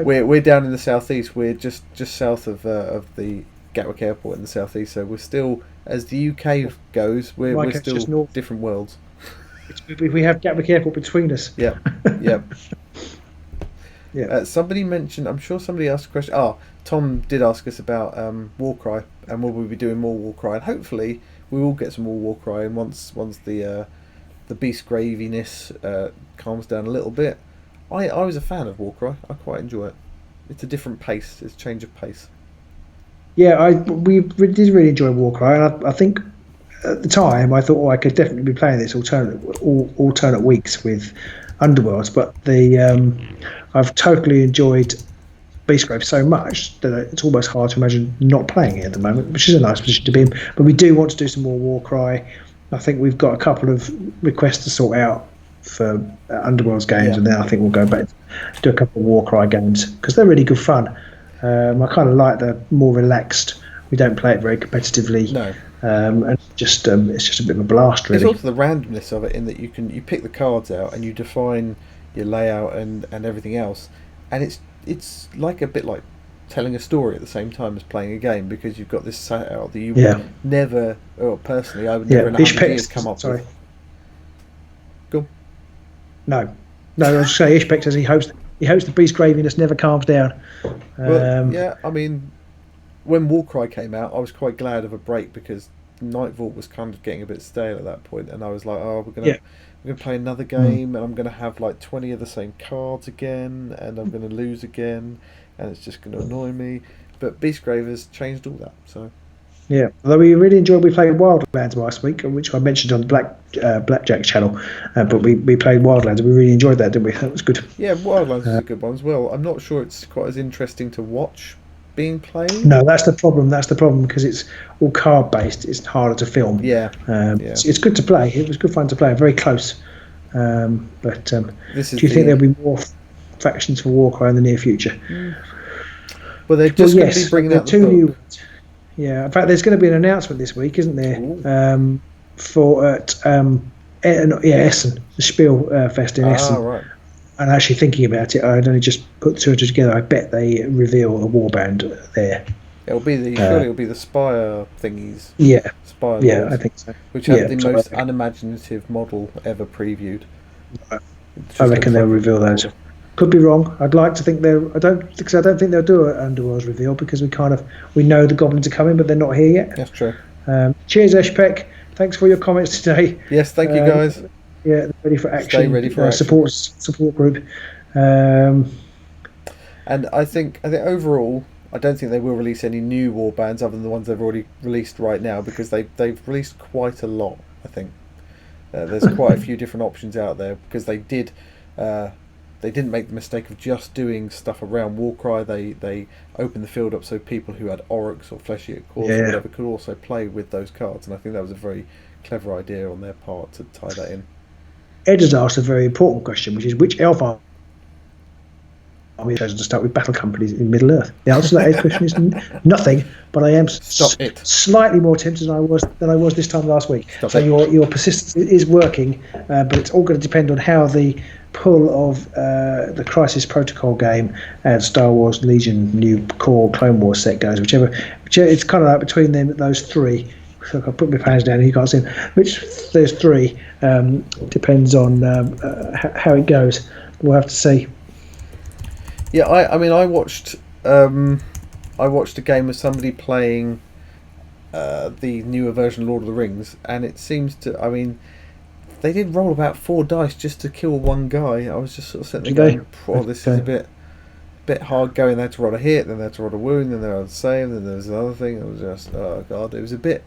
Speaker 1: We're down in the southeast. We're just south of the Gatwick Airport in the southeast. So we're still, as the UK goes, we're still different worlds.
Speaker 2: We have Gatwick Airport between us.
Speaker 1: Yep. Yeah. Somebody mentioned. I'm sure somebody asked a question. Tom did ask us about Warcry and will we be doing more Warcry, and hopefully we will get some more Warcry. And once the Beastgraviness calms down a little bit, I was a fan of Warcry. I quite enjoy it. It's a different pace. It's a change of pace.
Speaker 2: Yeah, we did really enjoy Warcry, and I think at the time I thought I could definitely be playing this alternate weeks with Underworlds, but I've totally enjoyed Beastgrave so much that it's almost hard to imagine not playing it at the moment, which is a nice position to be in. But we do want to do some more Warcry. I think we've got a couple of requests to sort out for Underworlds games, and then I think we'll go back to do a couple of Warcry games because they're really good fun. I kind of like the more relaxed. We don't play it very competitively.
Speaker 1: No.
Speaker 2: And it's just a bit of a blast, really.
Speaker 1: It's also the randomness of it in that you pick the cards out and you define your layout and everything else, and it's like a bit like telling a story at the same time as playing a game, because you've got this set out that you would never, or personally I would never in 100 years come up with. Go.
Speaker 2: No, I was just saying Ishpeck says he hopes the Beastgraviness never calms down.
Speaker 1: Well, yeah, I mean, when Warcry came out, I was quite glad of a break because Night Vault was kind of getting a bit stale at that point, and I was like, we're gonna play another game, and I'm gonna have like 20 of the same cards again, and I'm gonna lose again, and it's just gonna annoy me. But Beastgrave has changed all that. So
Speaker 2: yeah, although we played Wildlands last week, which I mentioned on the Blackjack channel, but we played Wildlands and we really enjoyed that, didn't we? That was good.
Speaker 1: Yeah, Wildlands is a good one as well. I'm not sure it's quite as interesting to watch being played.
Speaker 2: No, that's the problem because it's all card based. It's harder to film. It's good to play. It was good fun to play. Very close. Do you think there'll be more factions for Warcry in the near future?
Speaker 1: Well, they're just going to be bringing out the
Speaker 2: two
Speaker 1: book.
Speaker 2: new ones. Yeah, in fact, there's going to be an announcement this week, isn't there? For Essen, the Spiel Fest in Essen.
Speaker 1: Right.
Speaker 2: And actually thinking about it, I'd only just put two and two together. I bet they reveal a warband there.
Speaker 1: It'll be the Spire thingies.
Speaker 2: Yeah.
Speaker 1: Spire.
Speaker 2: Yeah,
Speaker 1: Lords,
Speaker 2: I think so.
Speaker 1: Which have the most unimaginative model ever previewed.
Speaker 2: I reckon they'll reveal those. Could be wrong. I'd like to think I don't think they'll do an Underworlds reveal because we know the goblins are coming, but they're not here yet.
Speaker 1: That's true.
Speaker 2: Cheers, Eshpeck. Thanks for your comments today.
Speaker 1: Yes, thank you guys.
Speaker 2: Yeah, ready for action.
Speaker 1: Stay ready for action.
Speaker 2: Support group.
Speaker 1: And I think overall, I don't think they will release any new warbands other than the ones they've already released right now, because they've released quite a lot. I think there's quite a few different options out there, because they didn't make the mistake of just doing stuff around Warcry. They opened the field up so people who had Oryx or Fleshy Cores or whatever could also play with those cards, and I think that was a very clever idea on their part to tie that in.
Speaker 2: Ed has asked a very important question, which is which elf army chosen to start with battle companies in Middle Earth? The answer to that question is nothing. But I am slightly more tempted than I was this time last week. Your persistence is working, but it's all going to depend on how the pull of the Crisis Protocol game and Star Wars Legion new core Clone Wars set goes. Whichever it's kind of like between those three. So I can put my pants down. You can't see them. Which there's three depends on how it goes. We'll have to see.
Speaker 1: Yeah, I mean, I watched a game of somebody playing the newer version of Lord of the Rings, and it seems to. I mean, they did roll about 4 dice just to kill one guy. I was just sort of sitting there going, "Oh, this is a bit hard going." They had to roll a hit, then they had to roll a wound, then they had to save, then there was another thing. It was just, oh god, it was a bit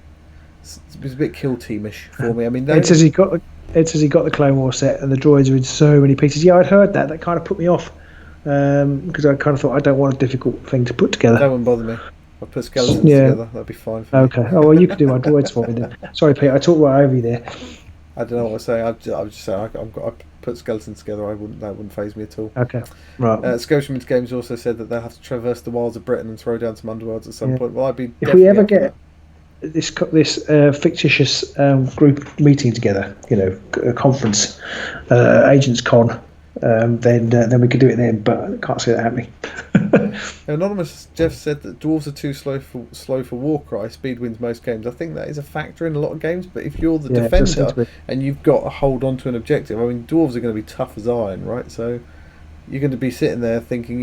Speaker 1: kill teamish for me. I mean,
Speaker 2: it says he got the Clone Wars set, and the droids are in so many pieces. Yeah, I'd heard that. That kind of put me off. Because I kind of thought I don't want a difficult thing to put together.
Speaker 1: That wouldn't bother me. I'll put skeletons together. That'd be fine for me.
Speaker 2: Okay. Oh well, you could do my droids for me then. Sorry, Pete. I talked right over you there.
Speaker 1: I don't know what I was saying. I was just saying I put skeletons together. That wouldn't faze me at all.
Speaker 2: Okay. Right.
Speaker 1: Scotiaman's Games also said that they'll have to traverse the wilds of Britain and throw down some underworlds at some point. Well, I'd be.
Speaker 2: If we ever get this fictitious group meeting together, a conference, Agents Con. Then we could do it then, but I can't see that happening.
Speaker 1: Anonymous Jeff said that dwarves are too slow for Warcry. Speed wins most games. I think that is a factor in a lot of games, but if you're the defender and you've got to hold on to an objective, I mean, dwarves are going to be tough as iron, right? So you're going to be sitting there thinking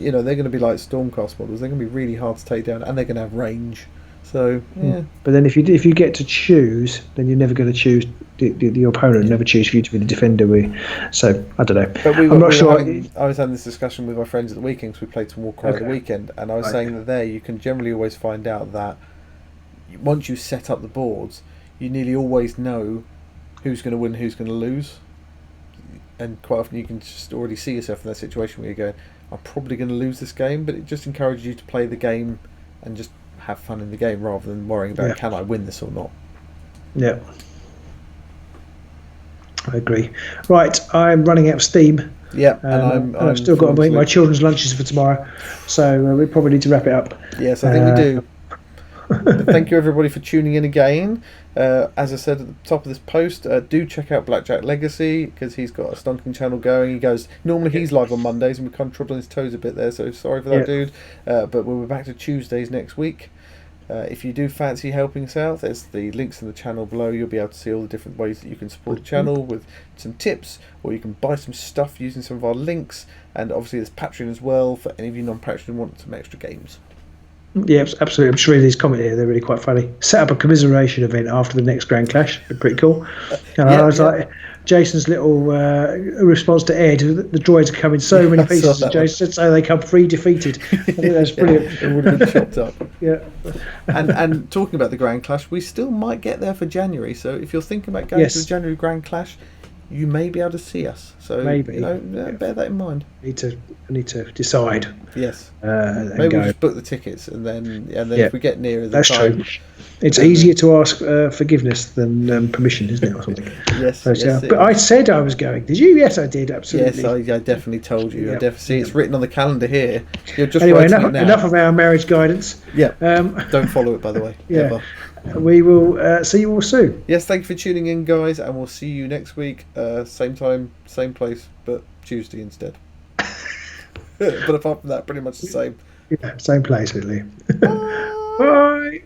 Speaker 1: they're going to be like Stormcast models. They're going to be really hard to take down, and they're going to have range. So yeah.
Speaker 2: But then if you get to choose, then you're never going to choose the opponent. Never choose for you to be the defender. So I don't know.
Speaker 1: But I'm not sure. I was having this discussion with my friends at the weekend because we played some Warcry at the weekend, and I was saying that there you can generally always find out that once you set up the boards, you nearly always know who's going to win, who's going to lose, and quite often you can just already see yourself in that situation where you're going, I'm probably going to lose this game, but it just encourages you to play the game and just have fun in the game rather than worrying about can I win this or not.
Speaker 2: Yeah, I agree. Right, I'm running out of steam.
Speaker 1: Yeah, and
Speaker 2: I've still got to make my children's lunches for tomorrow, so we probably need to wrap it up.
Speaker 1: Yes, I think we do. Thank you everybody for tuning in again. As I said at the top of this post, do check out Blackjack Legacy because he's got a stonking channel going. Normally he's live on Mondays, and we kind of trod on his toes a bit there, so sorry for that, dude. But we'll be back to Tuesdays next week. If you do fancy helping us out, there's the links in the channel below. You'll be able to see all the different ways that you can support the channel with some tips, or you can buy some stuff using some of our links, and obviously there's Patreon as well for any of you non-Patreon who want some extra games.
Speaker 2: Yeah, absolutely. I'm just reading these comments here. They're really quite funny. Set up a commiseration event after the next Grand Clash. Pretty cool. And I was like, Jason's little response to Ed, the droids come in so many pieces. Jason said so they come free defeated. I think that's brilliant.
Speaker 1: It would have been chopped up.
Speaker 2: Yeah.
Speaker 1: And talking about the Grand Clash, we still might get there for January. So if you're thinking about going to the January Grand Clash, you may be able to see us. So
Speaker 2: maybe
Speaker 1: bear that in mind.
Speaker 2: I need to decide.
Speaker 1: Yes.
Speaker 2: Maybe
Speaker 1: we'll just book the tickets and then if we get nearer the time.
Speaker 2: True. It's easier to ask forgiveness than permission, isn't it, or something?
Speaker 1: Yes.
Speaker 2: But I said I was going. Did you? Yes, I did. Absolutely.
Speaker 1: Yes, I definitely told you. I definitely see it's written on the calendar here. You're just
Speaker 2: anyway, enough of our marriage guidance.
Speaker 1: Yeah. Don't follow it, by the way.
Speaker 2: Yeah.
Speaker 1: Ever.
Speaker 2: We will see you all soon.
Speaker 1: Yes, thank you for tuning in, guys, and we'll see you next week. Same time, same place, but Tuesday instead. But apart from that, pretty much the same.
Speaker 2: Yeah, same place, really. Bye.